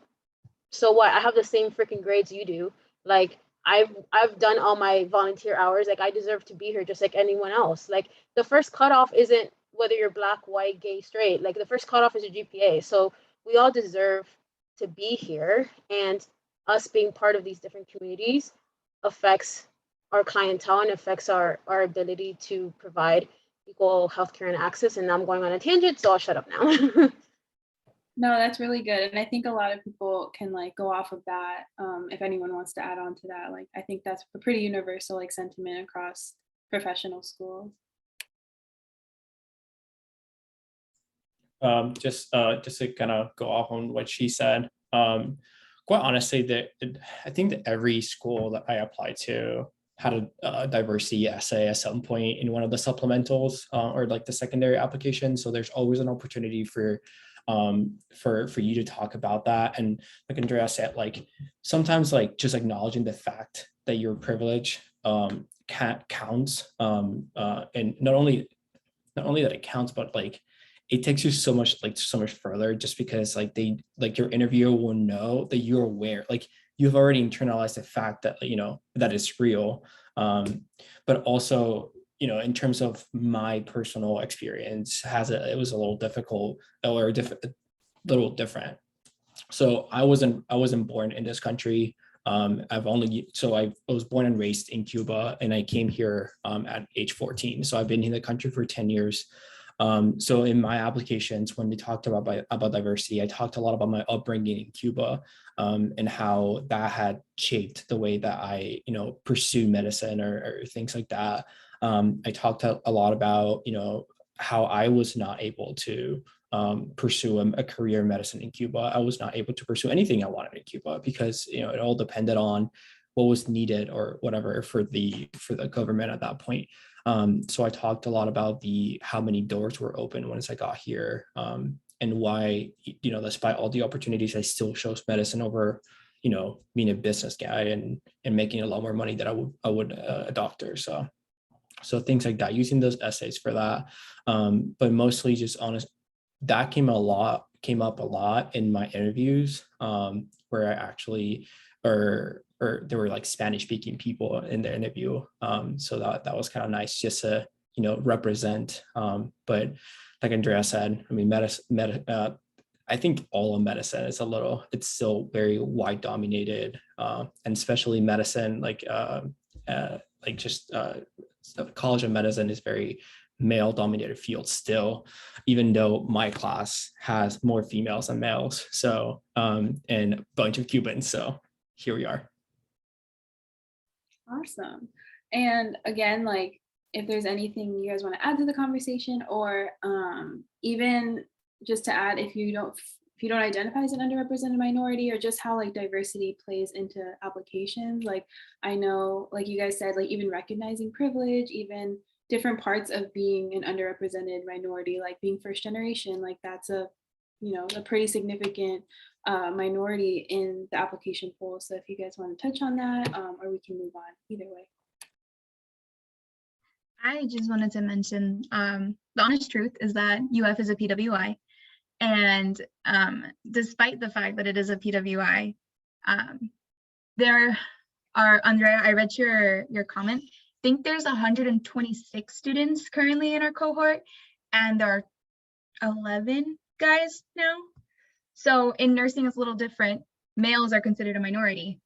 so what? I have the same freaking grades you do. Like I've done all my volunteer hours. Like I deserve to be here just like anyone else. Like the first cutoff isn't whether you're black, white, gay, straight. Like the first cutoff is your GPA. So we all deserve to be here, and us being part of these different communities affects our clientele and affects our ability to provide equal healthcare and access. And I'm going on a tangent, so I'll shut up now. No, that's really good. And I think a lot of people can like go off of that. If anyone wants to add on to that, like I think that's a pretty universal like sentiment across professional schools. Just to kind of go off on what she said. Quite honestly, I think that every school that I applied to had a diversity essay at some point in one of the supplementals or like the secondary application. So there's always an opportunity for you to talk about that. And like Andrea said, like sometimes like just acknowledging the fact that you're privileged counts. And not only that it counts, but like it takes you so much further just because like your interviewer will know that you're aware, like you've already internalized the fact that, you know, that it's real. But also, you know, in terms of my personal experience, it was a little difficult or little different. So I wasn't born in this country. I was born and raised in Cuba, and I came here at age 14. So I've been in the country for 10 years. So in my applications, when we talked about diversity, I talked a lot about my upbringing in Cuba, and how that had shaped the way that I, you know, pursue medicine or things like that. I talked a lot about, you know, how I was not able to pursue a career in medicine in Cuba. I was not able to pursue anything I wanted in Cuba because, you know, it all depended on what was needed or whatever for the government at that point. So I talked a lot about how many doors were open once I got here, and why, you know, despite all the opportunities, I still chose medicine over, you know, being a business guy and making a lot more money than I would a doctor. So things like that, using those essays for that, but mostly just that came up a lot in my interviews, where I actually, or there were like Spanish speaking people in the interview. So that was kind of nice just to, you know, represent. But like Andrea said, I mean, I think all of medicine is it's still very white dominated, and especially medicine, the College of Medicine is very male dominated field still, even though my class has more females than males. So, and a bunch of Cubans. So here we are. Awesome. And again, like if there's anything you guys want to add to the conversation, or even just to add, if you don't identify as an underrepresented minority, or just how like diversity plays into applications. Like I know, like you guys said, like even recognizing privilege, even different parts of being an underrepresented minority, like being first generation, like that's a pretty significant minority in the application pool. So if you guys want to touch on that, or we can move on, either way. I just wanted to mention the honest truth is that UF is a PWI. And despite the fact that it is a PWI, there are, Andrea, I read your comment. I think there's 126 students currently in our cohort, and there are 11 guys now. So in nursing, it's a little different. Males are considered a minority.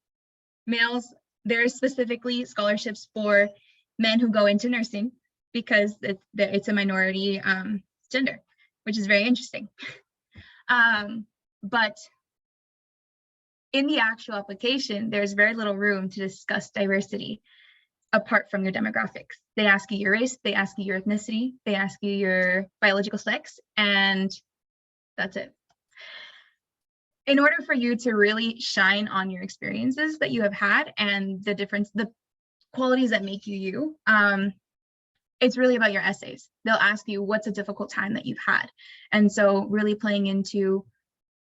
Males, there are specifically scholarships for men who go into nursing because it's a minority gender, which is very interesting. But in the actual application, there's very little room to discuss diversity apart from your demographics. They ask you your race, they ask you your ethnicity, they ask you your biological sex, and that's it. In order for you to really shine on your experiences that you have had and the qualities that make you you, it's really about your essays. They'll ask you what's a difficult time that you've had. And so really playing into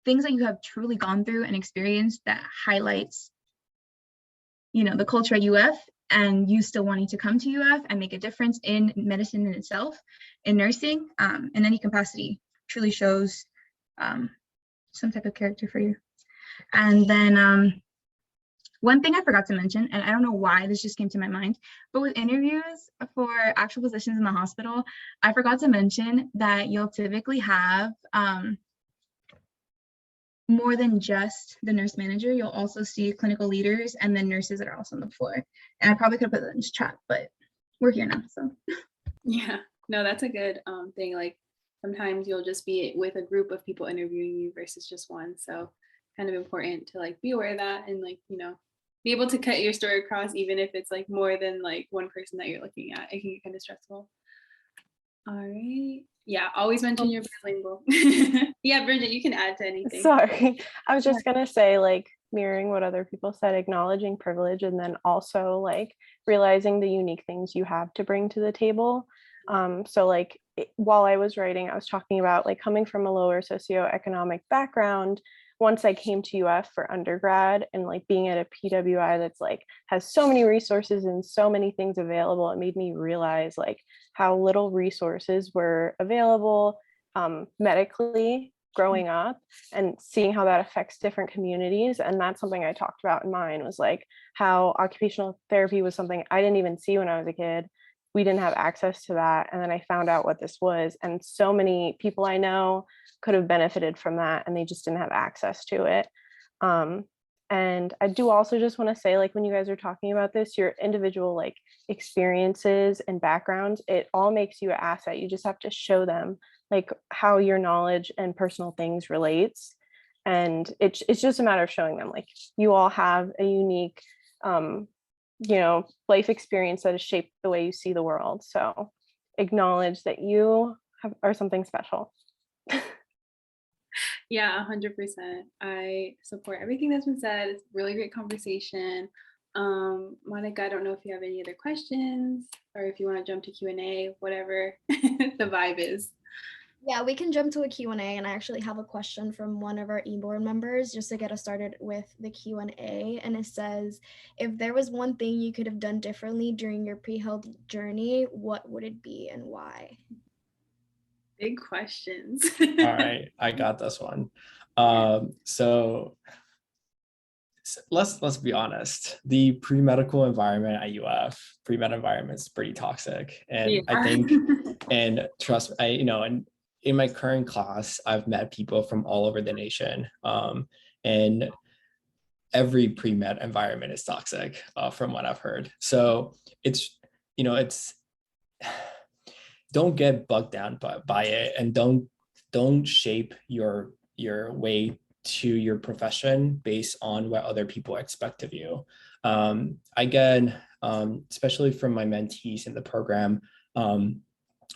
things that you have truly gone through and experienced that highlights, the culture at UF, and you still wanting to come to UF and make a difference in medicine in itself, in nursing, in any capacity, truly shows some type of character for you. And then one thing I forgot to mention, and I don't know why this just came to my mind, but with interviews for actual positions in the hospital, I forgot to mention that you'll typically have more than just the nurse manager. You'll also see clinical leaders and then nurses that are also on the floor. And I probably could have put that in the chat, but we're here now, so. Yeah, no, that's a good thing. Like sometimes you'll just be with a group of people interviewing you versus just one. So kind of important to like be aware of that and like, be able to cut your story across, even if it's like more than like one person that you're looking at. It can get kind of stressful. All right. Yeah, always mention your bilingual. Yeah, Bridget, you can add to anything. Sorry, I was just gonna say, like, mirroring what other people said, acknowledging privilege, and then also like realizing the unique things you have to bring to the table. So like while I was writing, I was talking about like coming from a lower socioeconomic background. Once I came to UF for undergrad and like being at a PWI that's like has so many resources and so many things available, it made me realize like how little resources were available medically growing up, and seeing how that affects different communities. And that's something I talked about in mine, was like how occupational therapy was something I didn't even see when I was a kid. We didn't have access to that. And then I found out what this was. And so many people I know could have benefited from that, and they just didn't have access to it. And I do also just want to say, like, when you guys are talking about this, your individual like experiences and backgrounds, it all makes you an asset. You just have to show them like how your knowledge and personal things relates. And it's just a matter of showing them like you all have a unique life experience that has shaped the way you see the world. So acknowledge that you are something special. Yeah, 100%. I support everything that's been said. It's a really great conversation. Monica, I don't know if you have any other questions or if you want to jump to Q&A, whatever the vibe is. Yeah, we can jump to a Q&A, and I actually have a question from one of our e-board members just to get us started with the Q&A. And it says, if there was one thing you could have done differently during your pre-health journey, what would it be and why? Big questions. All right, I got this one. So let's be honest. The pre-medical environment at UF, pre-med environment is pretty toxic, and yeah. I think, and trust me, and in my current class, I've met people from all over the nation, and every pre-med environment is toxic, from what I've heard. So it's don't get bogged down by it, and don't shape your way to your profession based on what other people expect of you. Again, especially from my mentees in the program,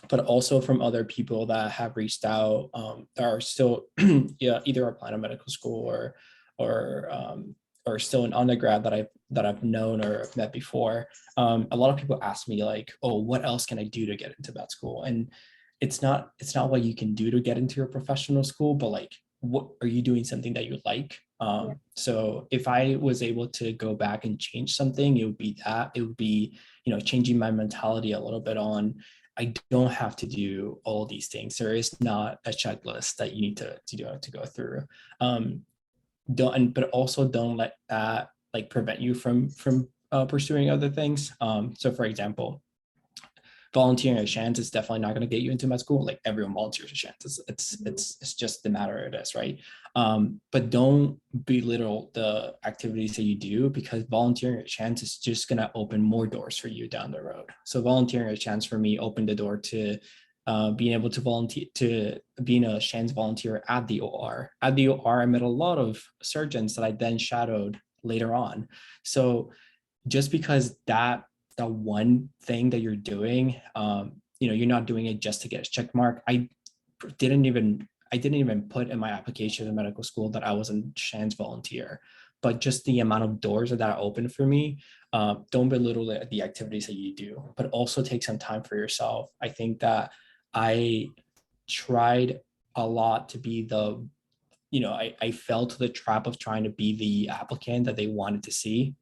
but also from other people that have reached out, that are still either applying to medical school or still an undergrad that I've known or met before. A lot of people ask me like, oh, what else can I do to get into med school? And it's not what you can do to get into your professional school, but like, what are you doing something that you like? So if I was able to go back and change something, it would be that. It would be, changing my mentality a little bit on, I don't have to do all these things. There is not a checklist that you need to go through. But also don't let that like prevent you from pursuing other things. So for example, volunteering a chance is definitely not going to get you into med school. Like everyone volunteers a chance. It's just the matter it is, right? But don't belittle the activities that you do, because volunteering a chance is just going to open more doors for you down the road. So volunteering a chance for me opened the door to being able to volunteer, to being a chance volunteer at the OR. At the OR, I met a lot of surgeons that I then shadowed later on. So just because that one thing that you're doing, you're not doing it just to get a check mark. I didn't even put in my application to medical school that I was a chance volunteer, but just the amount of doors that opened for me. Don't belittle the activities that you do, but also take some time for yourself. I think that I tried a lot to be I fell to the trap of trying to be the applicant that they wanted to see.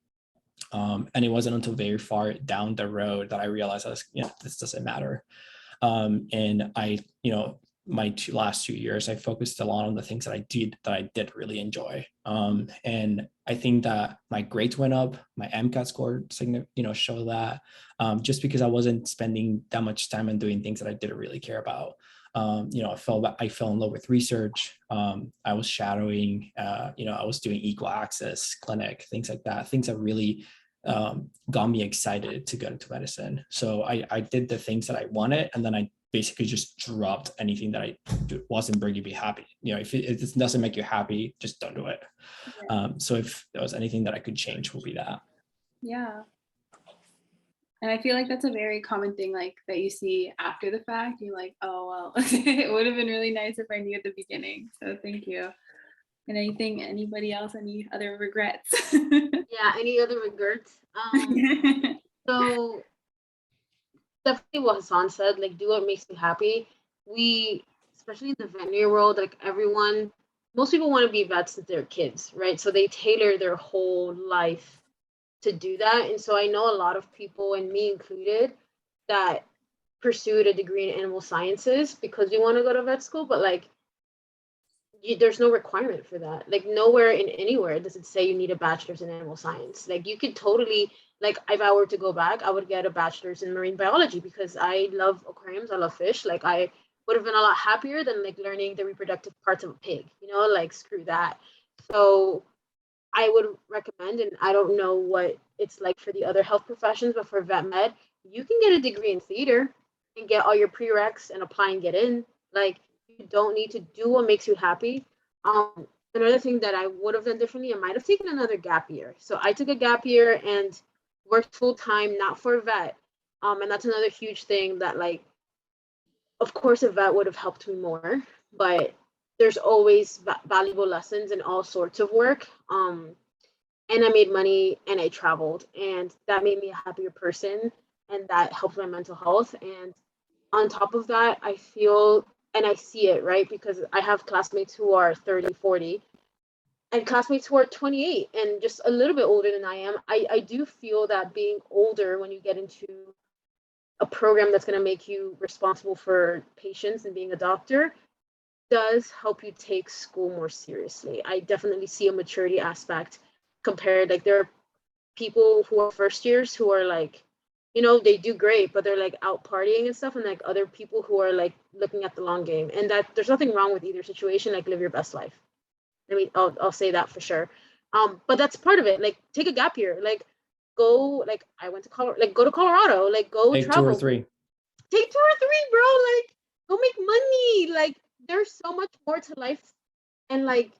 And it wasn't until very far down the road that I realized this doesn't matter. And my last 2 years, I focused a lot on the things that I did really enjoy. And I think that my grades went up, my MCAT score, show that, just because I wasn't spending that much time on doing things that I didn't really care about. I fell in love with research. I was shadowing, I was doing equal access clinic, things like that, things that really got me excited to go into medicine. So I did the things that I wanted, and then I basically just dropped anything that I wasn't bringing me happy. If it doesn't make you happy, just don't do it. So if there was anything that I could change, would be that. Yeah. And I feel like that's a very common thing, like that you see after the fact. You're like, oh, well, it would have been really nice if I knew at the beginning. So thank you. And anybody else, any other regrets? Yeah, any other regrets? So definitely what Hassan said, like do what makes you happy. We, especially in the veterinary world, like most people want to be vets with their kids, right? So they tailor their whole life to do that. And so I know a lot of people, and me included, that pursued a degree in animal sciences because we want to go to vet school, but like there's no requirement for that. Like nowhere in anywhere does it say you need a bachelor's in animal science. Like you could totally, like if I were to go back, I would get a bachelor's in marine biology because I love aquariums, I love fish. Like I would have been a lot happier than like learning the reproductive parts of a pig, like screw that. So I would recommend, and I don't know what it's like for the other health professions, but for vet med, you can get a degree in theater and get all your prereqs and apply and get in. Like you don't need to do what makes you happy. Another thing that I would have done differently, I might have taken another gap year. So I took a gap year and worked full time, not for a vet. And that's another huge thing that, like, of course, a vet would have helped me more, but there's always valuable lessons in all sorts of work. And I made money and I traveled, and that made me a happier person, and that helped my mental health. And on top of that, I feel, and I see it, right? Because I have classmates who are 30, 40, and classmates who are 28 and just a little bit older than I am. I do feel that being older, when you get into a program that's going to make you responsible for patients and being a doctor, does help you take school more seriously. I definitely see a maturity aspect compared, like there are people who are first years who are like, they do great, but they're like out partying and stuff, and like other people who are like looking at the long game. And that there's nothing wrong with either situation. Like live your best life. I mean, I'll say that for sure. But that's part of it. Like take a gap year. Like go. Like I went to Colorado. Like go to Colorado. Like go Take travel. 2 or 3. Take 2 or 3, bro. Like go make money. Like there's so much more to life. And like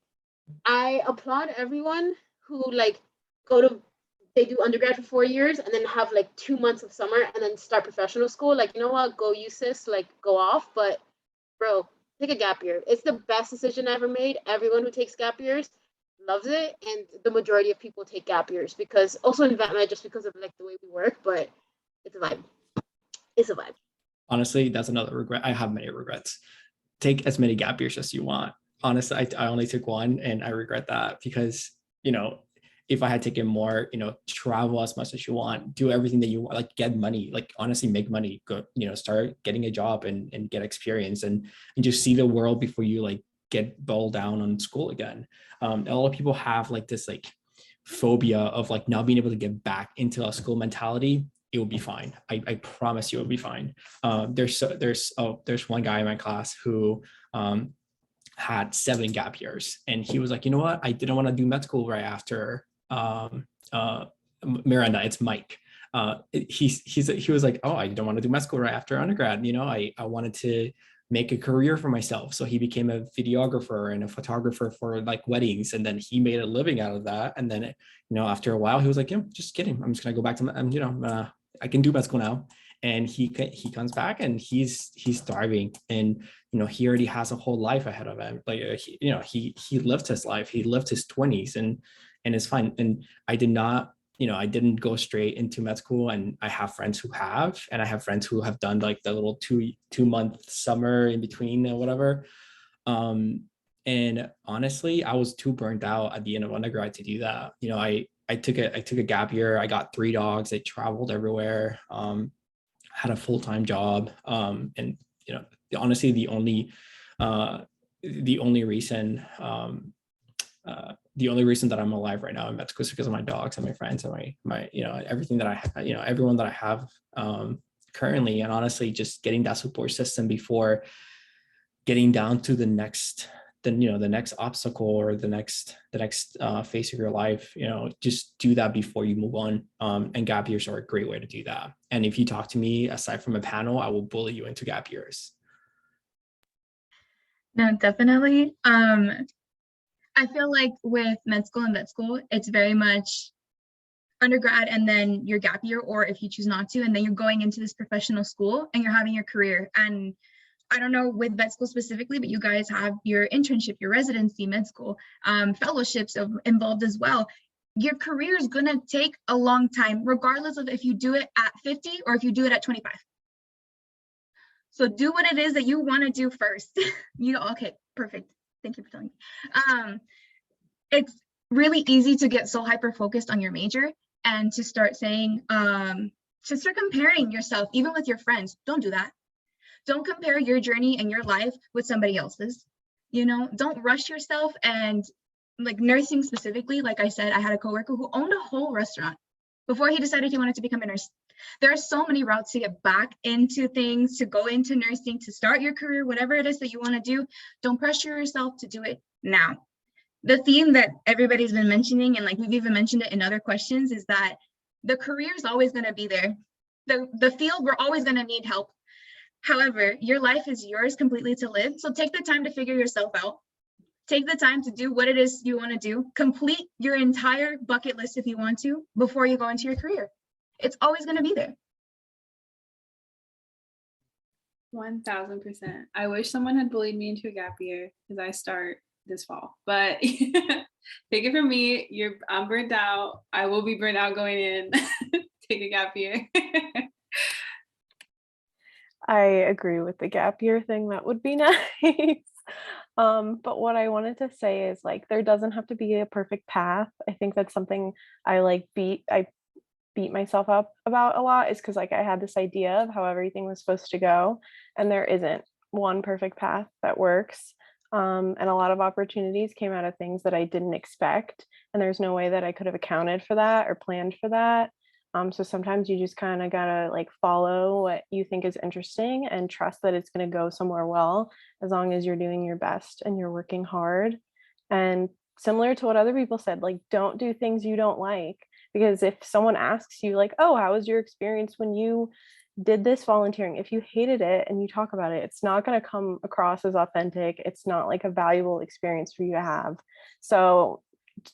I applaud everyone who like they do undergrad for 4 years and then have like 2 months of summer and then start professional school. Like, you know what, go USIS, like go off. But bro, take a gap year. It's the best decision I ever made. Everyone who takes gap years loves it. And the majority of people take gap years because also in vet med, just because of like the way we work, but it's a vibe. It's a vibe. Honestly, that's another regret. I have many regrets. Take as many gap years as you want. honestly, I only took one, and I regret that because, you know, if I had taken more, you know, travel as much as you want, do everything that you want, like get money, like honestly make money, go, you know, start getting a job and get experience and just see the world before you like get bowled down on school again. A lot of people have like this like phobia of like not being able to get back into a school mentality. It will be fine. I promise you it will be fine. There's one guy in my class who had 7 gap years, and he was like, you know what, I didn't want to do med school right after Miranda, it's Mike. He was like, oh, I don't want to do med school right after undergrad. You know, I wanted to make a career for myself. So he became a videographer and a photographer for like weddings, and then he made a living out of that. And then, you know, after a while, he was like, yeah, just kidding. I'm just gonna go back to, you know, I can do med school now. And he comes back and he's thriving, and you know, he already has a whole life ahead of him. Like you know, he lived his life, he lived his 20s, and it's fine. And I did not, you know, I didn't go straight into med school, and I have friends who have, and I have friends who have done like the little 2 month summer in between or whatever. And honestly, I was too burnt out at the end of undergrad to do that. You know, I took a gap year. I got 3 dogs. I traveled everywhere. Had a full-time job. And you know, honestly, the only reason the only reason that I'm alive right now in med school is because of my dogs and my friends and my you know, everything that I, you know, everyone that I have currently. And honestly, just getting that support system before getting down to the next, then, you know, the next obstacle or the next phase of your life, you know, just do that before you move on. And gap years are a great way to do that. And if you talk to me aside from a panel, I will bully you into gap years. No, definitely. I feel like with med school and vet school, it's very much undergrad and then your gap year, or if you choose not to, and then you're going into this professional school and you're having your career. And I don't know with vet school specifically, but you guys have your internship, your residency, med school, fellowships involved as well. Your career is going to take a long time, regardless of if you do it at 50 or if you do it at 25. So do what it is that you want to do first. Okay, perfect. Thank you for telling me. It's really easy to get so hyper focused on your major and to start saying, to start comparing yourself, even with your friends. Don't do that. Don't compare your journey and your life with somebody else's. You know, don't rush yourself. And like nursing specifically, like I said, I had a coworker who owned a whole restaurant before he decided he wanted to become a nurse. There are so many routes to get back into things, to go into nursing, to start your career, whatever it is that you want to do. Don't pressure yourself to do it now. The theme that everybody's been mentioning, and like we've even mentioned it in other questions, is that the career is always going to be there. The field, we're always going to need help. However, your life is yours completely to live. So take the time to figure yourself out. Take the time to do what it is you want to do. Complete your entire bucket list if you want to before you go into your career. It's always going to be there. 1000%. I wish someone had bullied me into a gap year because I start this fall. But take it from me, I'm burnt out. I will be burnt out going in. Take a gap year. I agree with the gap year thing. That would be nice. But what I wanted to say is like there doesn't have to be a perfect path. I think that's something I beat myself up about a lot, is because like I had this idea of how everything was supposed to go, and there isn't one perfect path that works. And a lot of opportunities came out of things that I didn't expect, and there's no way that I could have accounted for that or planned for that. So sometimes you just kind of gotta like follow what you think is interesting and trust that it's gonna go somewhere well, as long as you're doing your best and you're working hard. And similar to what other people said, like don't do things you don't like, because if someone asks you like, oh, how was your experience when you did this volunteering, if you hated it and you talk about it, it's not going to come across as authentic. It's not like a valuable experience for you to have. So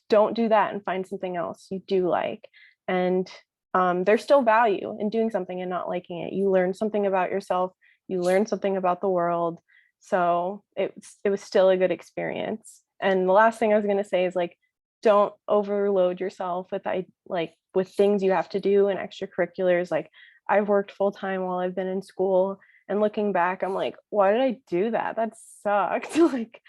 don't do that and find something else you do like. And there's still value in doing something and not liking it. You learn something about yourself, you learn something about the world. So it was still a good experience. And the last thing I was going to say is like, don't overload yourself with things you have to do and extracurriculars. Like I've worked full time while I've been in school, and looking back, I'm like, why did I do that? That sucked. Like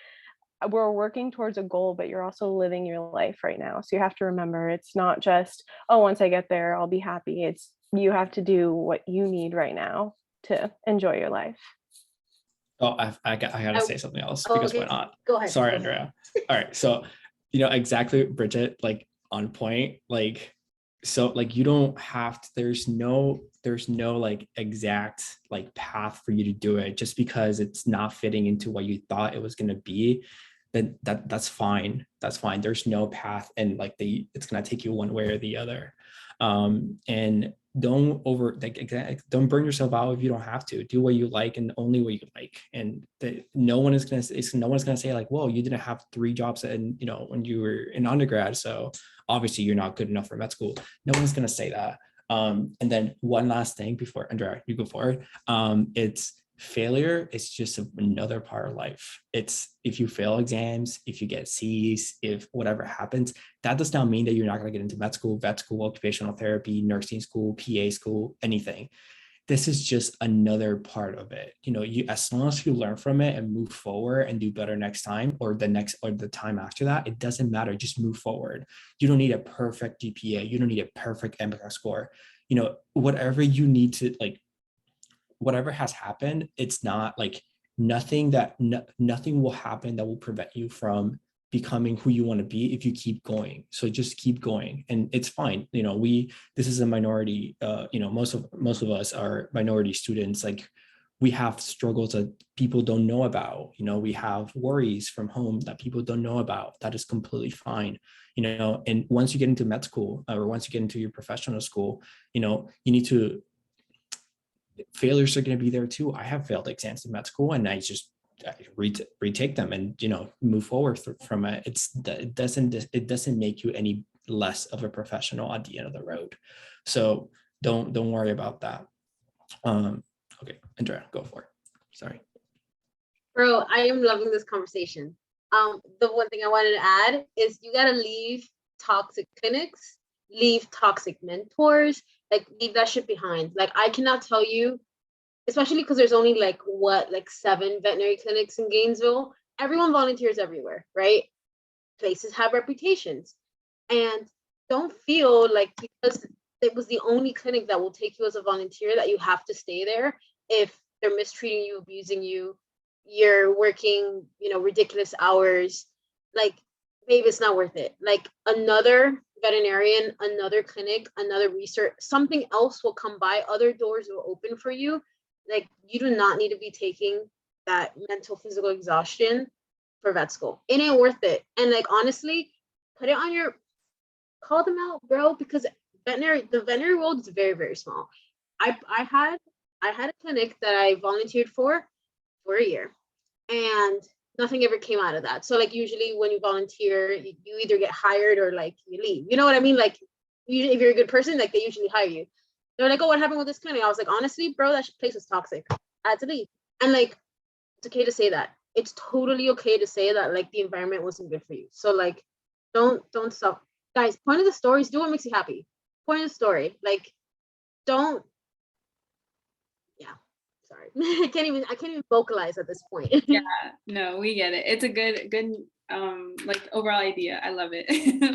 we're working towards a goal, but you're also living your life right now. So you have to remember, it's not just, oh, once I get there, I'll be happy. It's you have to do what you need right now to enjoy your life. Oh, I gotta say something else, because why Okay, not? go ahead. Sorry, go ahead. Andrea. All right, so exactly, Bridget, like on point. Like, so like you don't have to, there's no like exact like path for you to do it. Just because it's not fitting into what you thought it was gonna be, then that's fine. That's fine. There's no path, and like it's gonna take you one way or the other. And don't burn yourself out if you don't have to. Do what you like and only what you like. And no one's gonna say like, well, you didn't have 3 jobs and when you were in undergrad, so obviously you're not good enough for med school. No one's gonna say that. And then one last thing before Andrea, you go forward. It's failure is just another part of life. It's if you fail exams, if you get C's, if whatever happens, that does not mean that you're not going to get into med school, vet school, occupational therapy, nursing school, PA school, anything. This is just another part of it. You, as long as you learn from it and move forward and do better next time, or the time after that, it doesn't matter. Just move forward. You don't need a perfect GPA. You don't need a perfect MCAT score. Whatever you need to, like, whatever has happened, it's not like nothing will happen that will prevent you from becoming who you want to be if you keep going. So just keep going, and it's fine. This is a minority. Most of us are minority students. Like, we have struggles that people don't know about. We have worries from home that people don't know about. That is completely fine. And once you get into med school, or once you get into your professional school, you need to, failures are going to be there too. I have failed exams in med school, and I just retake them and move forward from it. It doesn't make you any less of a professional at the end of the road. So don't worry about that. Okay, Andrea, go for it. Sorry. Bro, I am loving this conversation. The one thing I wanted to add is you gotta leave toxic clinics, leave toxic mentors, like leave that shit behind. Like, I cannot tell you, especially because there's only like 7 veterinary clinics in Gainesville. Everyone volunteers everywhere, right? Places have reputations, and don't feel like because it was the only clinic that will take you as a volunteer that you have to stay there. If they're mistreating you, abusing you, you're working ridiculous hours, like, babe, it's not worth it. Like, another veterinarian, another clinic, another research, something else will come by, other doors will open for you. Like, you do not need to be taking that mental, physical exhaustion for vet school. It ain't worth it. And like, honestly, put it on your, call them out, bro, because the veterinary world is very, very small. I had a clinic that I volunteered for a year, and nothing ever came out of that. So like, usually when you volunteer, you either get hired or like you leave. You know what I mean? Like, usually if you're a good person, like, they usually hire you. They're like, oh, what happened with this clinic? I was like, honestly, bro, that place was toxic. I had to leave. And like, it's okay to say that. It's totally okay to say that, like, the environment wasn't good for you. So like, don't stop. Guys, point of the story is do what makes you happy. Point of the story. Like, don't, yeah. Sorry. I can't even vocalize at this point. Yeah, no, we get it. It's a good like overall idea. I love it.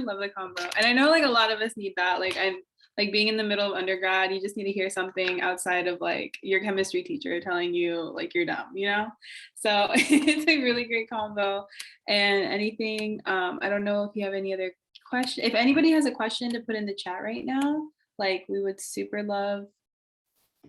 Love the combo. And I know like a lot of us need that. Like, I'm like, being in the middle of undergrad, you just need to hear something outside of like your chemistry teacher telling you like you're dumb, So it's a really great combo. And anything, I don't know if you have any other question. If anybody has a question to put in the chat right now, like, we would super love.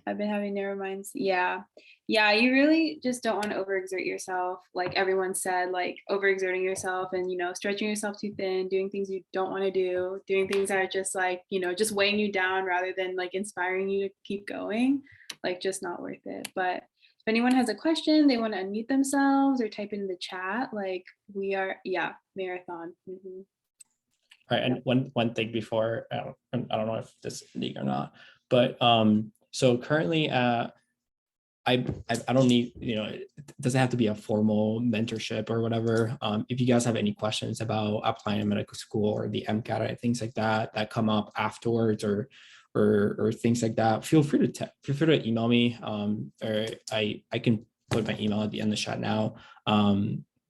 I've been having narrow minds. Yeah, you really just don't want to overexert yourself. Like everyone said, like, overexerting yourself and stretching yourself too thin, doing things you don't want to do, doing things that are just like just weighing you down rather than like inspiring you to keep going. Like, just not worth it. But if anyone has a question, they want to unmute themselves or type it in the chat. Like, we are, marathon. Mm-hmm. All right, and one thing before, I don't know if this is league or not, but so currently, I don't need, it doesn't have to be a formal mentorship or whatever. If you guys have any questions about applying to medical school or the MCAT, things like that come up afterwards, or things like that, feel free to email me. Or I can put my email at the end of the chat now.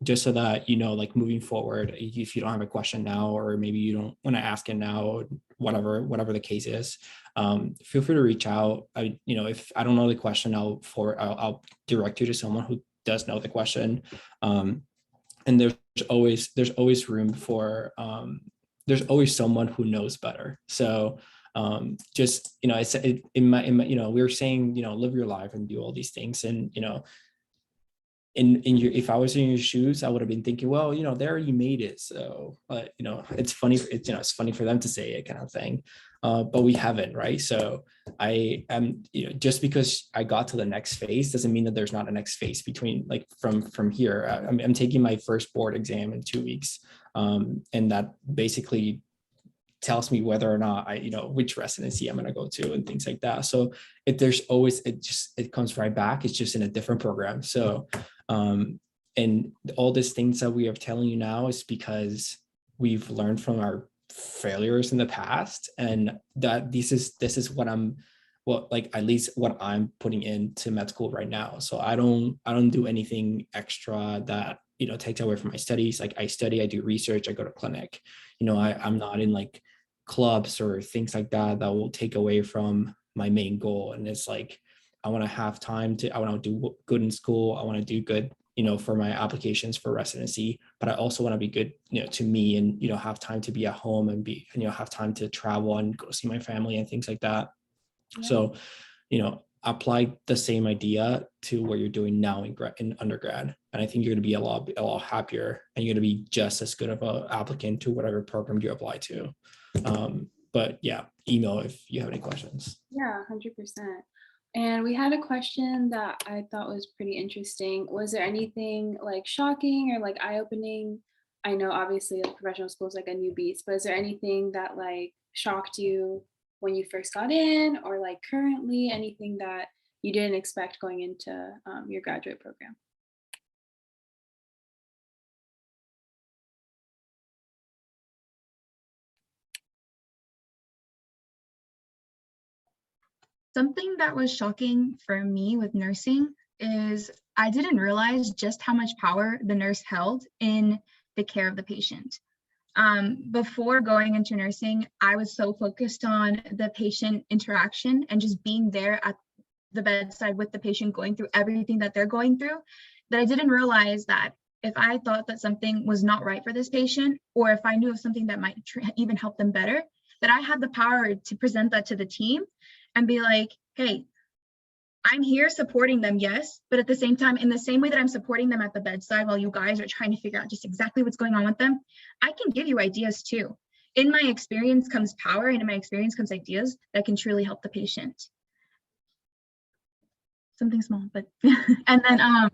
just so that, you know, like moving forward, if you don't have a question now, or maybe you don't want to ask it now, whatever the case is, feel free to reach out. You know, if I don't know the question, I'll direct you to someone who does know the question. And there's always room for, there's always someone who knows better. So just, you know, in my, you know, we were saying, you know, live your life and do all these things. And, you know, in your, if I was in your shoes, I would have been thinking, well, you know, they already made it. So, but you know, it's funny, it's, you know, it's funny for them to say it, kind of thing. But we haven't, right? So I am, you know, just because I got to the next phase doesn't mean that there's not a next phase between, like, from here. I'm taking my first board exam in 2 weeks. And that basically tells me whether or not I, you know, which residency I'm going to go to and things like that. So there's always, it comes right back. It's just in a different program. So, and all these things that we are telling you now is because we've learned from our failures in the past, and that this is what like at least what I'm putting into med school right now. So I don't do anything extra that, you know, takes away from my studies. Like I study, I do research, I go to clinic, you know, I'm not in like clubs or things like that will take away from my main goal. And it's like, I want to have time I want to do good in school. I want to do good, you know, for my applications for residency, but I also want to be good, you know, to me, and, you know, have time to be at home and you know, have time to travel and go see my family and things like that. Yeah. So, you know, apply the same idea to what you're doing now in undergrad. And I think you're going to be a lot happier, and you're going to be just as good of an applicant to whatever program you apply to. But yeah, email if you have any questions. Yeah, 100%. And we had a question that I thought was pretty interesting. Was there anything like shocking or like eye-opening? I know obviously like professional school is like a new beast, but is there anything that like shocked you when you first got in, or like currently, anything that you didn't expect going into your graduate program? Something that was shocking for me with nursing is I didn't realize just how much power the nurse held in the care of the patient. Before going into nursing, I was so focused on the patient interaction and just being there at the bedside with the patient, going through everything that they're going through, that I didn't realize that if I thought that something was not right for this patient, or if I knew of something that might even help them better, that I had the power to present that to the team and be like, hey, I'm here supporting them, yes, but at the same time, in the same way that I'm supporting them at the bedside while you guys are trying to figure out just exactly what's going on with them, I can give you ideas too. In my experience comes power, and in my experience comes ideas that can truly help the patient. Something small, but and then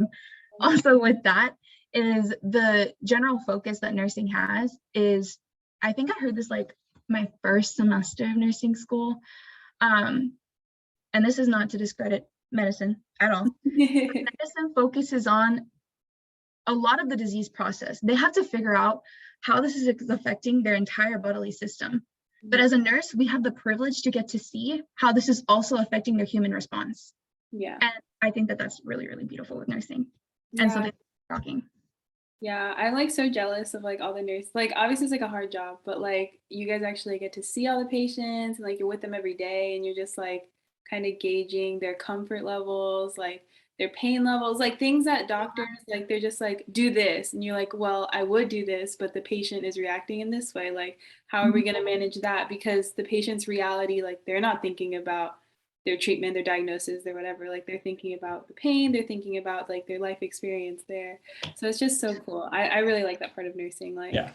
also with that is the general focus that nursing has is, I think I heard this like my first semester of nursing school, and this is not to discredit medicine at all. Medicine focuses on a lot of the disease process. They have to figure out how this is affecting their entire bodily system. But as a nurse, we have the privilege to get to see how this is also affecting their human response. Yeah. And I think that that's really, really beautiful with nursing. Yeah. And something shocking. Yeah, I'm like so jealous of like all the nurses. Like obviously it's like a hard job, but like you guys actually get to see all the patients, and like you're with them every day, and you're just like kind of gauging their comfort levels, like their pain levels, like things that doctors like, they're just like, do this, and you're like, well, I would do this, but the patient is reacting in this way, like how are we going to manage that? Because the patient's reality, like they're not thinking about their treatment, their diagnosis, their whatever, like they're thinking about the pain, they're thinking about like their life experience there. So it's just so cool. I really like that part of nursing. Like, yeah,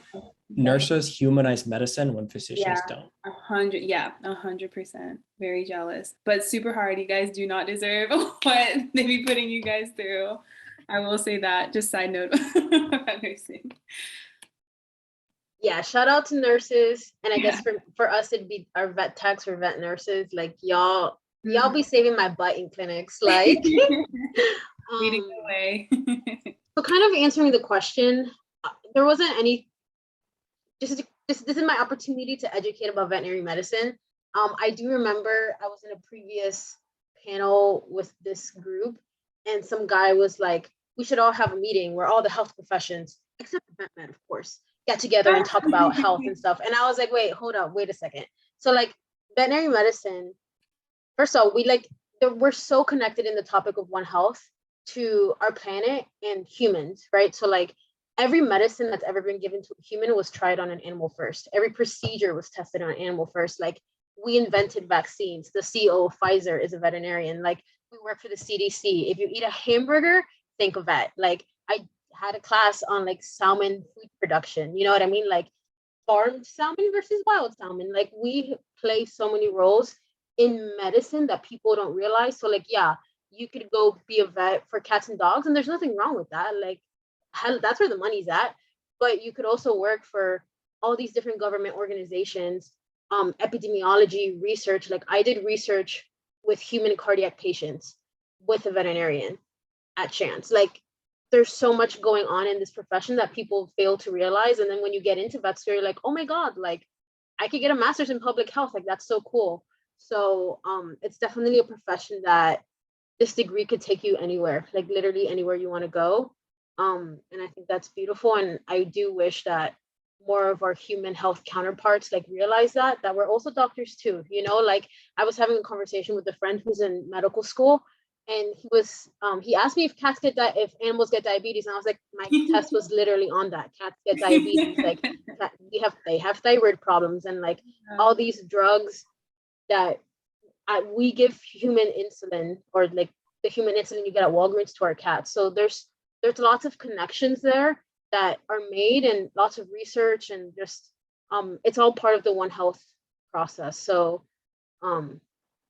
nurses humanize medicine when physicians don't. 100%. Very jealous, but super hard. You guys do not deserve what they be putting you guys through. I will say that. Just side note about nursing. Yeah, shout out to nurses, and I guess for us it'd be our vet techs or vet nurses. Like y'all be saving my butt in clinics, like leading the way. So kind of answering the question, there wasn't any, this is my opportunity to educate about veterinary medicine. I do remember I was in a previous panel with this group, and some guy was like, we should all have a meeting where all the health professions, except the vet med, of course, get together and talk about health and stuff. And I was like, wait, hold up, wait a second. So like veterinary medicine, first of all, we're so connected in the topic of One Health to our planet and humans, right? So like every medicine that's ever been given to a human was tried on an animal first. Every procedure was tested on an animal first. Like we invented vaccines. The CEO of Pfizer is a veterinarian. Like we work for the CDC. If you eat a hamburger, think of vet. Like I had a class on like salmon food production. You know what I mean? Like farmed salmon versus wild salmon. Like we play so many roles in medicine that people don't realize. So like, yeah, you could go be a vet for cats and dogs, and there's nothing wrong with that. Like, hell, that's where the money's at. But you could also work for all these different government organizations, epidemiology research. Like I did research with human cardiac patients with a veterinarian at Chance. Like there's so much going on in this profession that people fail to realize. And then when you get into vet school, you're like, oh my God, like I could get a master's in public health. Like that's so cool. So it's definitely a profession that this degree could take you anywhere, like literally anywhere you want to go. And I think that's beautiful. And I do wish that more of our human health counterparts like realize that we're also doctors too. You know, like I was having a conversation with a friend who's in medical school, and he asked me if if animals get diabetes, and I was like, my test was literally on that. Cats get diabetes. Like they have thyroid problems, and like all these drugs that we give human insulin, or like the human insulin you get at Walgreens, to our cats. So there's lots of connections there that are made, and lots of research, and just it's all part of the One Health process. So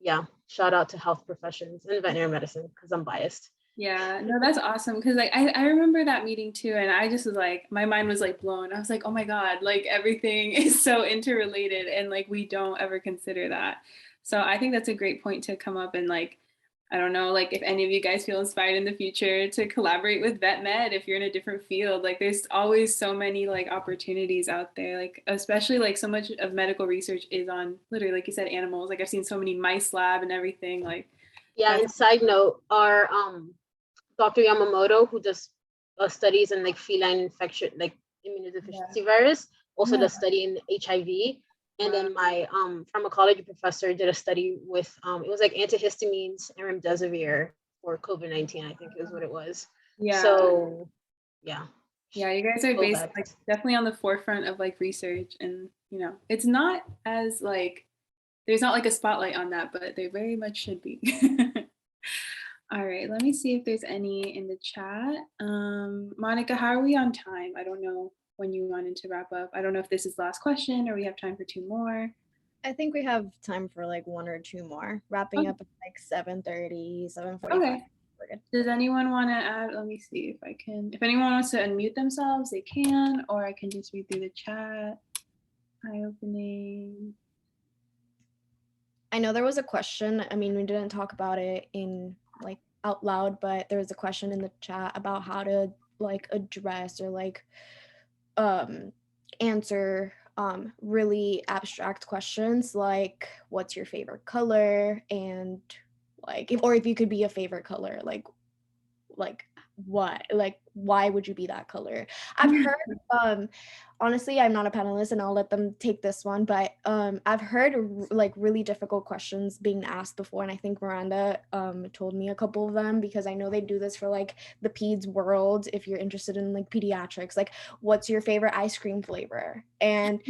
yeah, shout out to health professions and veterinary medicine, because I'm biased. Yeah, no, that's awesome. Because like I remember that meeting too, and I just was like, my mind was like blown. I was like, oh my God, like everything is so interrelated, and like we don't ever consider that. So I think that's a great point to come up, and like, I don't know, like if any of you guys feel inspired in the future to collaborate with vet med, if you're in a different field, like there's always so many like opportunities out there, like especially like so much of medical research is on literally, like you said, animals. Like I've seen so many mice lab and everything. Like yeah. And side note, our Dr. Yamamoto, who does studies in like feline infection, like immunodeficiency virus, also does study in HIV. And then my pharmacology professor did a study with it was like antihistamines and remdesivir for COVID-19, I think is what it was. yeah. So yeah. Yeah, you guys are like definitely on the forefront of like research, and you know, it's not as like there's not like a spotlight on that, but there very much should be. All right, let me see if there's any in the chat. Monica, how are we on time? I don't know when you wanted to wrap up. I don't know if this is the last question or we have time for two more. I think we have time for like one or two more, wrapping up at like 7:30, 7:45. Okay. Does anyone want to add? Let me see if I can. If anyone wants to unmute themselves, they can, or I can just read through the chat. Eye opening. I know there was a question. I mean, we didn't talk about it in like out loud, but there was a question in the chat about how to like address or like answer really abstract questions like what's your favorite color, and like if you could be a favorite color, like what, like why would you be that color? I've heard honestly, I'm not a panelist and I'll let them take this one, but I've heard like really difficult questions being asked before, and I think Miranda told me a couple of them, because I know they do this for like the peds world. If you're interested in like pediatrics, like what's your favorite ice cream flavor, and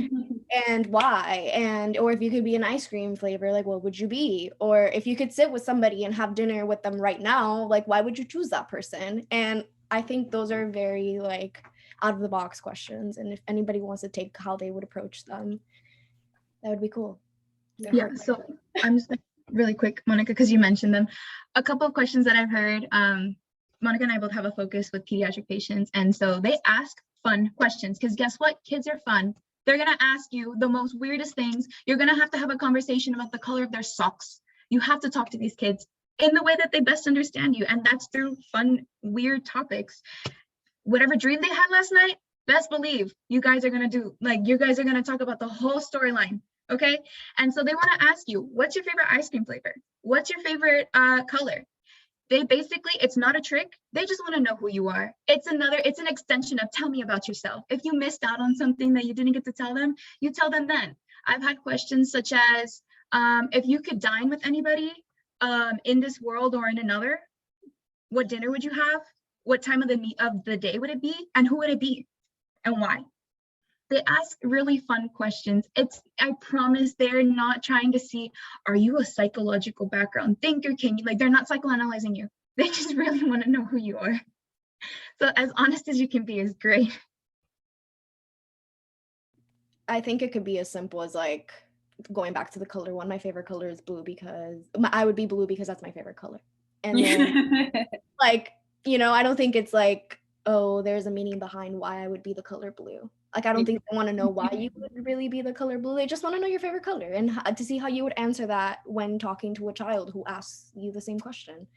why, and or if you could be an ice cream flavor, like what would you be? Or if you could sit with somebody and have dinner with them right now, like why would you choose that person? And I think those are very like out of the box questions, and if anybody wants to take how they would approach them, that would be cool. Yeah, so I'm just really quick, Monica, because you mentioned them. A couple of questions that I've heard, Monica and I both have a focus with pediatric patients, and so they ask fun questions, because guess what? Kids are fun. They're gonna ask you the most weirdest things. You're gonna have to have a conversation about the color of their socks. You have to talk to these kids in the way that they best understand you, and that's through fun, weird topics. Whatever dream they had last night, best believe you guys are gonna do, like you guys are gonna talk about the whole storyline, okay? And so they wanna ask you, what's your favorite ice cream flavor? What's your favorite color? They basically, it's not a trick. They just want to know who you are. It's an extension of tell me about yourself. If you missed out on something that you didn't get to tell them, you tell them then. I've had questions such as, if you could dine with anybody in this world or in another, what dinner would you have? What time of the day would it be? And who would it be? And why? They ask really fun questions. I promise they're not trying to see, are you a psychological background thinker? Can you, like, they're not psychoanalyzing you. They just really want to know who you are. So as honest as you can be is great. I think it could be as simple as like going back to the color one. My favorite color is blue because I would be blue because that's my favorite color. And then like, you know, I don't think it's like, oh, there's a meaning behind why I would be the color blue. Like, I don't think they want to know why you would really be the color blue. They just want to know your favorite color and to see how you would answer that when talking to a child who asks you the same question.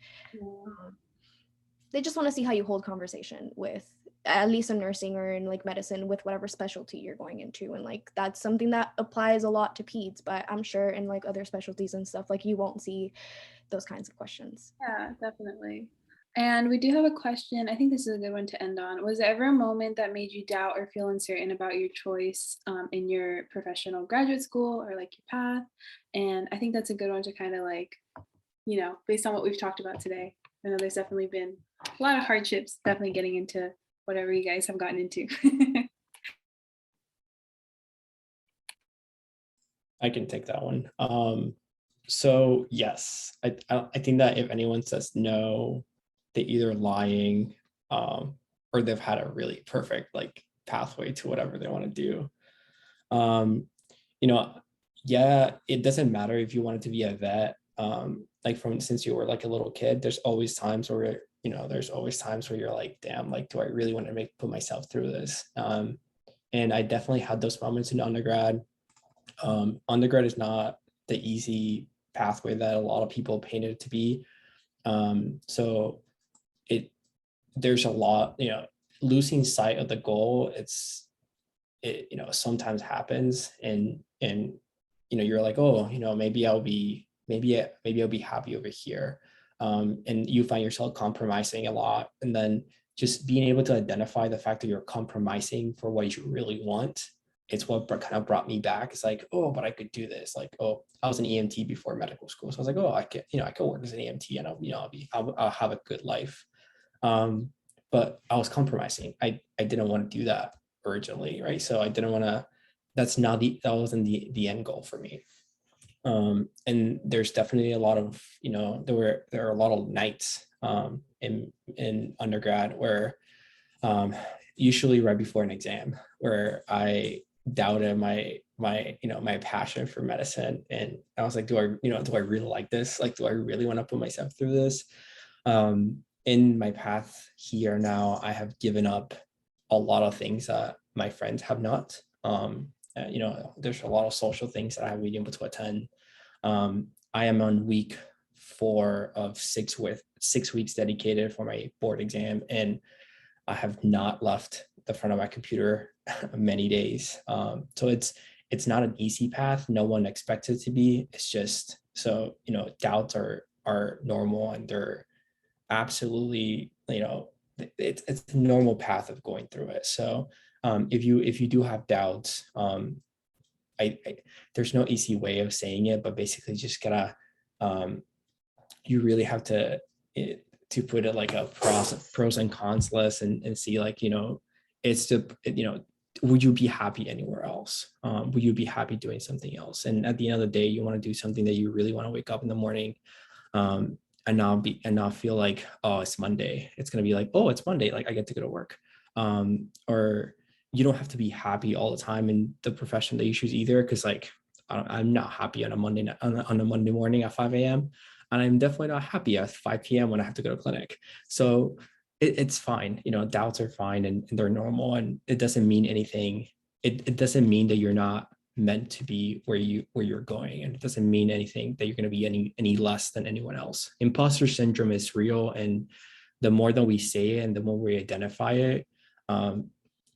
They just want to see how you hold conversation with, at least in nursing or in like medicine, with whatever specialty you're going into. And like, that's something that applies a lot to peds, but I'm sure in like other specialties and stuff, like you won't see those kinds of questions. Yeah, definitely. And we do have a question. I think this is a good one to end on. Was there ever a moment that made you doubt or feel uncertain about your choice in your professional graduate school or like your path? And I think that's a good one to kind of like, you know, based on what we've talked about today. I know there's definitely been a lot of hardships, definitely getting into whatever you guys have gotten into. I can take that one. So yes, I think that if anyone says no, they're either lying, or they've had a really perfect like pathway to whatever they want to do. You know, yeah, it doesn't matter if you wanted to be a vet. Like from since you were like a little kid, there's always times where you're like, damn, like, do I really want to put myself through this? And I definitely had those moments in undergrad. Undergrad is not the easy pathway that a lot of people painted it to be. So there's a lot, you know, losing sight of the goal. It sometimes happens, and you know, you're like, oh, you know, maybe I'll be happy over here. And you find yourself compromising a lot, and then just being able to identify the fact that you're compromising for what you really want, it's what kind of brought me back. It's like, oh, but I could do this. Like, oh, I was an EMT before medical school, so I was like, oh, I can work as an EMT, and I'll have a good life. But I was compromising. I didn't want to do that originally, right? So I didn't want to. That wasn't the end goal for me. And there's definitely a lot of, you know, there are a lot of nights in undergrad where usually right before an exam, where I doubted my passion for medicine, and I was like, do I really like this? Like, do I really want to put myself through this? In my path here now, I have given up a lot of things that my friends have not. You know, there's a lot of social things that I haven't been able to attend. I am on week 4 of 6 weeks dedicated for my board exam, and I have not left the front of my computer many days. So it's not an easy path. No one expects it to be. It's just, so, you know, doubts are normal, and they're absolutely, you know, it's a normal path of going through it. So if you do have doubts, I there's no easy way of saying it, but basically just gotta, you really have to put it like a pros and cons list, and see, like, you know, would you be happy anywhere else? Would you be happy doing something else? And at the end of the day, you want to do something that you really want to wake up in the morning, and not feel like, oh, it's Monday. It's gonna be like, oh, it's Monday, like I get to go to work. Or you don't have to be happy all the time in the profession that you choose either, because like I'm not happy on a Monday morning at 5 a.m. and I'm definitely not happy at 5 p.m. when I have to go to clinic. So it's fine, you know, doubts are fine, and they're normal, and it doesn't mean anything. It doesn't mean that you're not meant to be where you're going, and it doesn't mean anything that you're going to be any less than anyone else. Imposter syndrome is real, and the more that we say it and the more we identify it,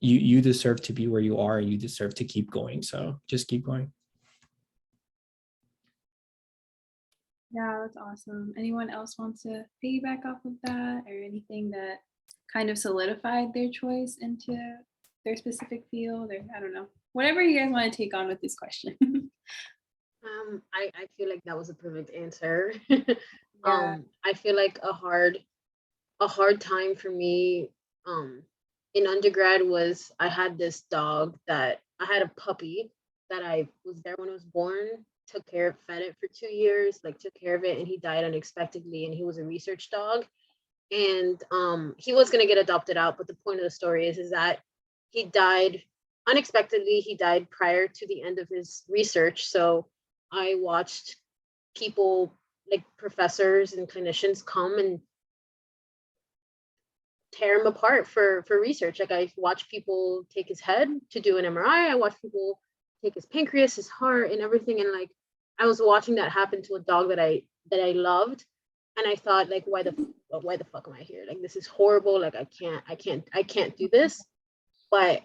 you deserve to be where you are, and you deserve to keep going. So just keep going. Yeah, that's awesome. Anyone else want to piggyback off of that, or anything that kind of solidified their choice into their specific field, or I don't know, whatever you guys want to take on with this question. I feel like that was a perfect answer. Yeah. I feel like a hard time for me in undergrad was I had this dog that I had a puppy that I was there when it was born, took care of, fed it for 2 years, like took care of it, and he died unexpectedly. And he was a research dog, and he was gonna get adopted out. But the point of the story is that he died unexpectedly. He died prior to the end of his research. So I watched people like professors and clinicians come and tear him apart for research. Like I watched people take his head to do an MRI. I watched people take his pancreas, his heart, and everything. And like I was watching that happen to a dog that I loved, and I thought like, why the fuck am I here? Like this is horrible. Like I can't do this. But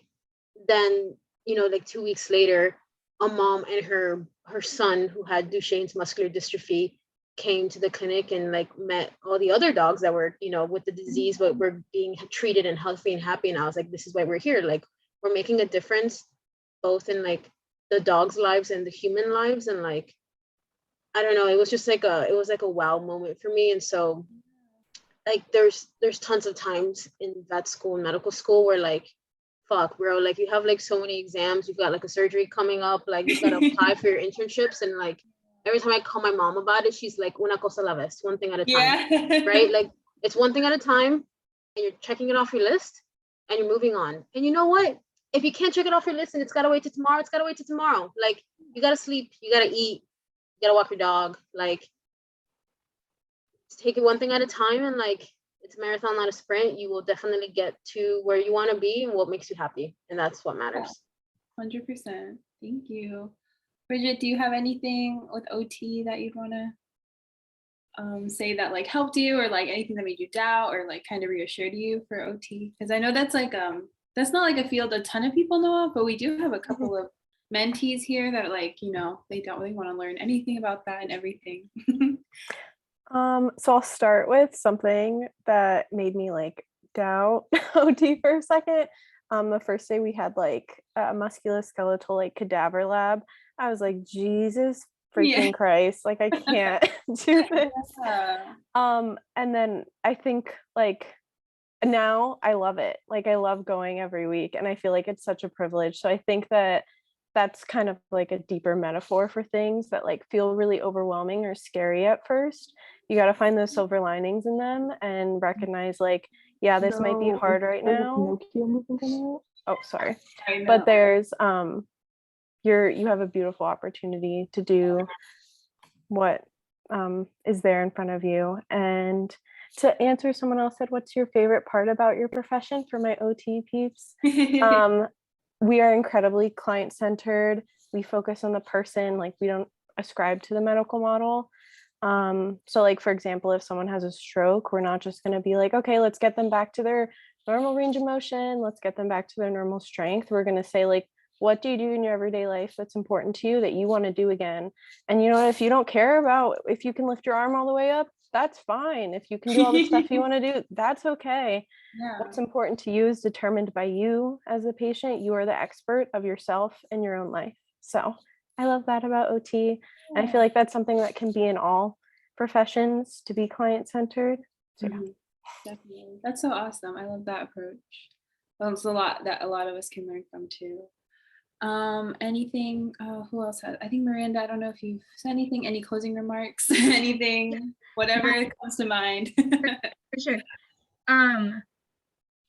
then like 2 weeks later, a mom and her son who had Duchenne's muscular dystrophy came to the clinic and like met all the other dogs that were with the disease but were being treated and healthy and happy. And I was like, this is why we're here. Like we're making a difference both in like the dogs' lives and the human lives. And like I don't know, it was just like a wow moment for me. And so like there's tons of times in vet school and medical school where like, fuck bro, like you have like so many exams, you've got like a surgery coming up, like you've got to apply for your internships. And like every time I call my mom about it, she's like, una cosa a la vez, one thing at a time. Yeah. Right, like it's one thing at a time, and you're checking it off your list and you're moving on. And you know what, if you can't check it off your list and it's got to wait till tomorrow, it's got to wait till tomorrow. Like you got to sleep, you got to eat, you got to walk your dog. Like take it one thing at a time. And like it's a marathon, not a sprint. You will definitely get to where you want to be and what makes you happy, and that's what matters. 100%. Thank you. Bridget, do you have anything with OT that you'd want to say that like helped you, or like anything that made you doubt or like kind of reassured you for OT? Because I know that's like that's not like a field a ton of people know of, but we do have a couple of mentees here that like they don't really want to learn anything about that and everything. So I'll start with something that made me like doubt OT for a second. The first day we had like a musculoskeletal like cadaver lab. I was like, Jesus freaking Christ, like I can't do this. Yeah. And then I think like now I love it. Like I love going every week, and I feel like it's such a privilege. So I think that that's kind of like a deeper metaphor for things that like feel really overwhelming or scary at first. You got to find those silver linings in them and recognize like, yeah, this might be hard right now. Oh, sorry. But there's you have a beautiful opportunity to do what is there in front of you. And to answer, someone else said, what's your favorite part about your profession? For my OT peeps, we are incredibly client-centered. We focus on the person. Like we don't ascribe to the medical model. So like, for example, if someone has a stroke, we're not just going to be like, okay, let's get them back to their normal range of motion. Let's get them back to their normal strength. We're going to say like, what do you do in your everyday life that's important to you that you want to do again? And you know what, if you don't care about if you can lift your arm all the way up, that's fine. If you can do all the stuff you want to do, that's okay. Yeah. What's important to you is determined by you as a patient. You are the expert of yourself and your own life. So I love that about OT. And I feel like that's something that can be in all professions, to be client-centered. So yeah. Definitely. That's so awesome. I love that approach. It's a lot that a lot of us can learn from too. Anything, who else has, I think Miranda, I don't know if you've said anything, any closing remarks, anything, whatever comes to mind. For sure.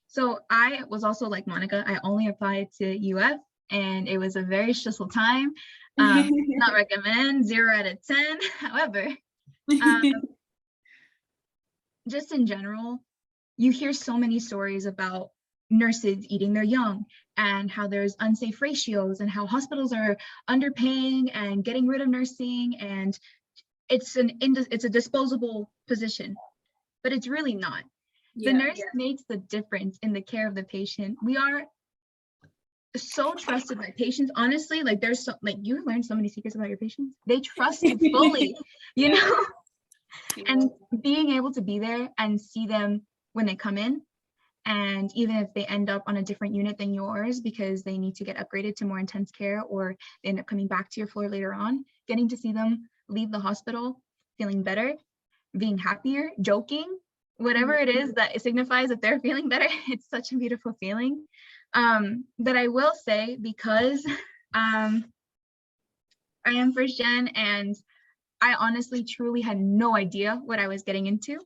So I was also like Monica, I only applied to UF and it was a very stressful time. Not recommend, 0 out of 10. However, just in general, you hear so many stories about nurses eating their young and how there's unsafe ratios and how hospitals are underpaying and getting rid of nursing, and it's a disposable position, but it's really not. The nurse makes the difference in the care of the patient. We are so trusted by patients, honestly. Like there's so, like, you learn so many secrets about your patients. They trust you fully, you know. And being able to be there and see them when they come in, and even if they end up on a different unit than yours because they need to get upgraded to more intense care, or they end up coming back to your floor later on, getting to see them leave the hospital feeling better, being happier, joking, whatever it is that it signifies that they're feeling better, it's such a beautiful feeling. But I will say, because I am first gen and I honestly truly had no idea what I was getting into,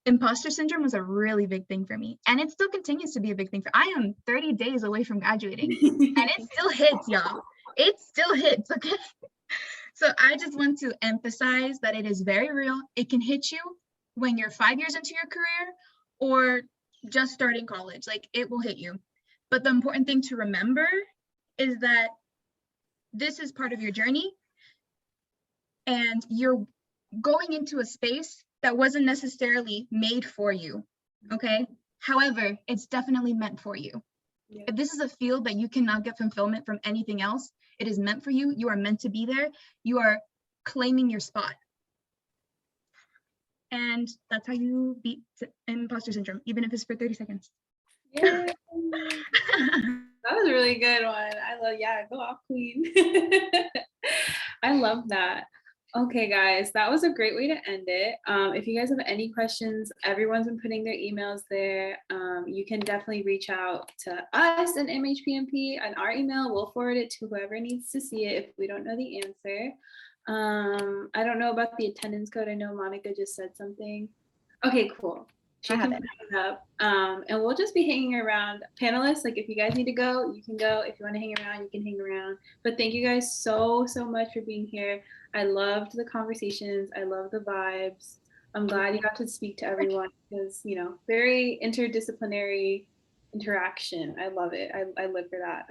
imposter syndrome was a really big thing for me. And it still continues to be a big thing. I am 30 days away from graduating and it still hits, y'all. It still hits, okay? So I just want to emphasize that it is very real. It can hit you when you're 5 years into your career or just starting college. Like, it will hit you. But the important thing to remember is that this is part of your journey and you're going into a space that wasn't necessarily made for you, okay? However, it's definitely meant for you. Yeah. If this is a field that you cannot get fulfillment from anything else, it is meant for you. You are meant to be there. You are claiming your spot. And that's how you beat imposter syndrome, even if it's for 30 seconds. Yeah. That was a really good one. I love, yeah, go off, queen. I love that. Okay, guys, that was a great way to end it. If you guys have any questions, everyone's been putting their emails there. You can definitely reach out to us in MHPMP on our email. We'll forward it to whoever needs to see it if we don't know the answer. I don't know about the attendance code. I know Monica just said something. Okay, cool. She can put it up. And we'll just be hanging around. Panelists, like, if you guys need to go, you can go. If you want to hang around, you can hang around. But thank you guys so much for being here. I loved the conversations. I love the vibes. I'm glad you got to speak to everyone because, you know, very interdisciplinary interaction. I love it. I live for that.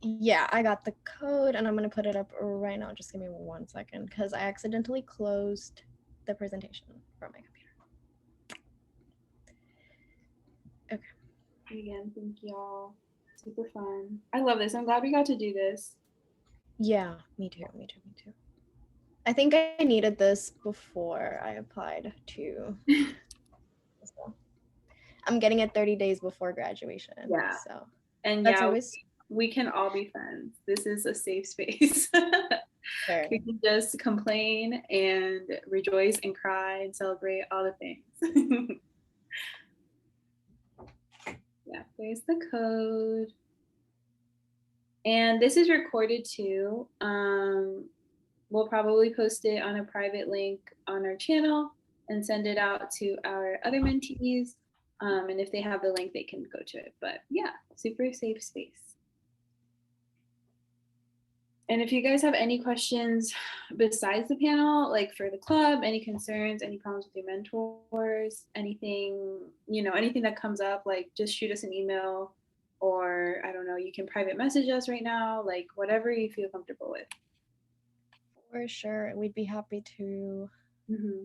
Yeah, I got the code and I'm going to put it up right now. Just give me 1 second because I accidentally closed the presentation from my computer. Okay. Again, thank y'all. Super fun. I love this. I'm glad we got to do this. Yeah, me too. I think I needed this before I applied to. I'm getting it 30 days before graduation. Yeah. So and that's yeah, always. We can all be friends. This is a safe space. Sure. We can just complain and rejoice and cry and celebrate all the things. Yeah, there's the code. And this is recorded too. We'll probably post it on a private link on our channel and send it out to our other mentees. And if they have the link, they can go to it. But yeah, super safe space. And if you guys have any questions besides the panel, like for the club, any concerns, any problems with your mentors, anything, you know, anything that comes up, like just shoot us an email, or I don't know, you can private message us right now, like whatever you feel comfortable with. For sure, we'd be happy to. Mm-hmm.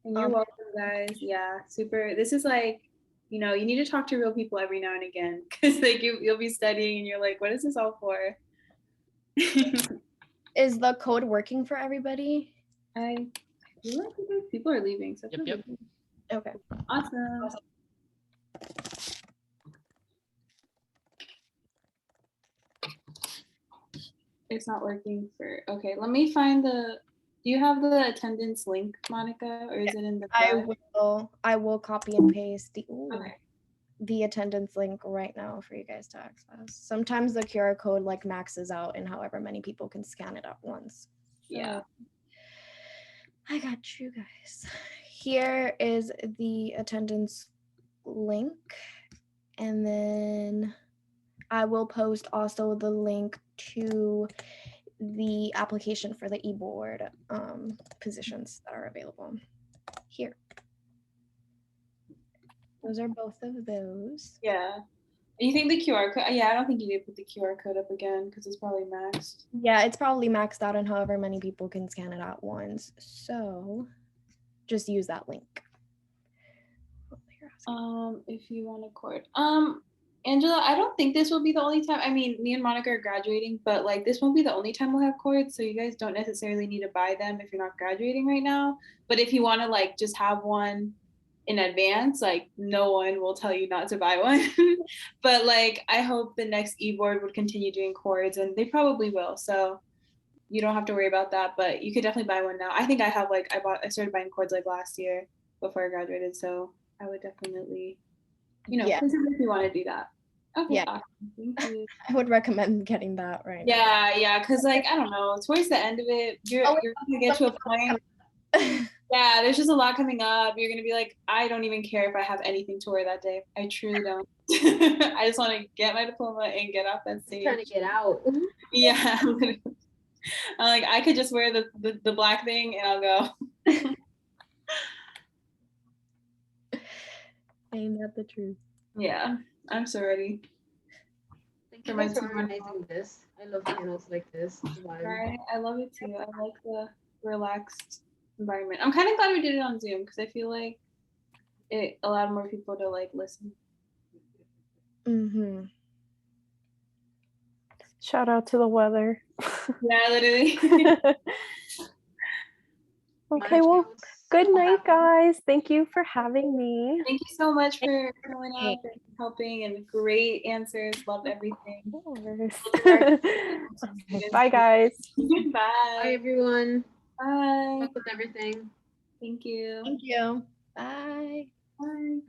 And you're welcome, guys. Yeah, super. This is like, you know, you need to talk to real people every now and again, because like you'll be studying and you're like, what is this all for? Is the code working for everybody? I feel like people are leaving. So yep. Okay. Awesome. It's not working for, okay, let me find the, do you have the attendance link, Monica, or is it in the I will copy and paste okay. the attendance link right now for you guys to access. Sometimes the QR code like maxes out and however many people can scan it at once. Yeah. I got you guys. Here is the attendance link. And then I will post also the link to the application for the e-board positions that are available here. Those are both of those. Yeah. You think the QR code? Yeah, I don't think you need to put the QR code up again because it's probably maxed. Yeah, it's probably maxed out on however many people can scan it at once. So just use that link. If you want to record. Angela, I don't think this will be the only time. I mean, me and Monica are graduating, but like this won't be the only time we'll have cords. So you guys don't necessarily need to buy them if you're not graduating right now. But if you want to like just have one in advance, like no one will tell you not to buy one. But like I hope the next e-board would continue doing cords, and they probably will. So you don't have to worry about that. But you could definitely buy one now. I think I have like I started buying cords like last year before I graduated. So I would definitely, Yeah. consider if you want to do that. Okay, Yeah. awesome. Thank you. I would recommend getting that right now. Yeah, because like I don't know, towards the end of it, you're gonna get to a point. Yeah, there's just a lot coming up. You're gonna be like, I don't even care if I have anything to wear that day. I truly don't. I just want to get my diploma and get off that stage. Trying to get out. Yeah, I'm like I could just wear the black thing and I'll go. Ain't that the truth? Yeah, I'm so ready. Thank you guys for organizing this. I love panels like this. Right, I love it too. I like the relaxed environment. I'm kind of glad we did it on Zoom because I feel like it allowed more people to like listen. Mm-hmm. Shout out to the weather. Yeah, literally. Okay, well, good night, guys. Thank you for having me. Thank you so much for showing up and helping, and great answers. Love everything. Of course. Bye, guys. Bye, Bye. everyone. Bye. Good luck with everything. Thank you. Thank you. Bye. Bye. I'm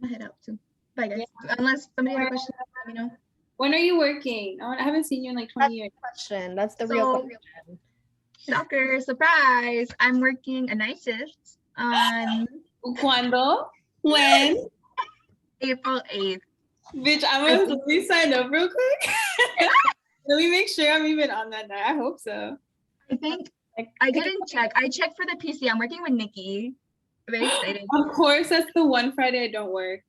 gonna head out too. Bye, guys. Unless somebody has a question, let me know. When are you working? I haven't seen you in like 20 years. Question. That's the real So- question. Shocker, surprise. I'm working a night shift on Cuando? When? April 8th. Bitch, I'm gonna let me sign up real quick. Let me make sure I'm even on that night. I hope so. I think I didn't check. I checked for the PC. I'm working with Nikki. Very excited. Of course, that's the one Friday I don't work.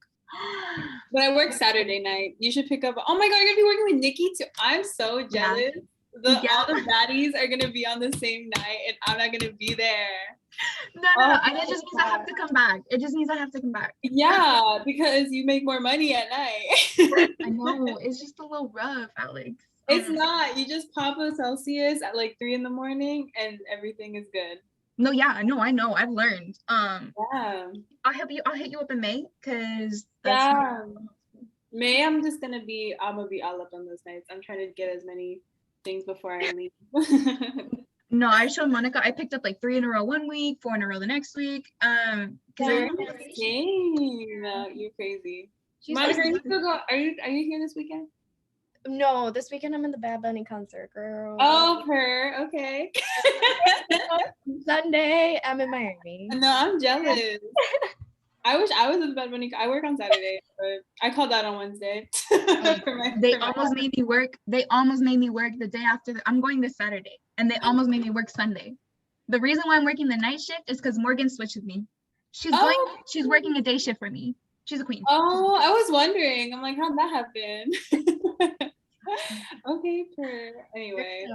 But I work Saturday night. You should pick up. Oh my god, you're gonna be working with Nikki too. I'm so jealous. All the baddies are gonna be on the same night, and I'm not gonna be there. No. And it just means I have to come back. It just means I have to come back. Yeah, because you make more money at night. I know. It's just a little rough, Alex. It's not. You just pop a Celsius at like 3 a.m. and everything is good. No, yeah, I know. I've learned. Yeah. I'll hit you up in May because Yeah. May, I'm gonna be all up on those nights. I'm trying to get as many things before I leave. No, I showed Monica. I picked up like 3 in a row one week, 4 in a row the next week. Because Dang, you're crazy. Monica, are you still going? Are you here this weekend? No, this weekend I'm in the Bad Bunny concert, girl. Oh, her. Okay. Sunday I'm in Miami. No, I'm jealous. I wish I was in Bad Bunny. I work on Saturday, but I called out on Wednesday. They almost made me work. They almost made me work the day after. I'm going this Saturday, and they almost made me work Sunday. The reason why I'm working the night shift is because Morgan switched with me. She's working a day shift for me. She's a queen. Oh, I was wondering. I'm like, how'd that happen? Okay, anyway.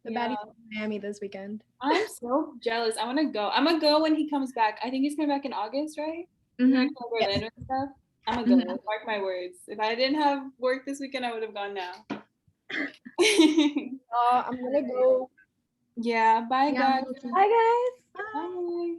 The baddies in Miami this weekend. I'm so jealous. I want to go. I'm gonna go when he comes back. I think he's coming back in August, right? Mhm. Orlando and stuff. I'm gonna go. Mark my words. If I didn't have work this weekend, I would have gone now. I'm gonna go. Yeah. Bye, guys. Bye, guys. Bye.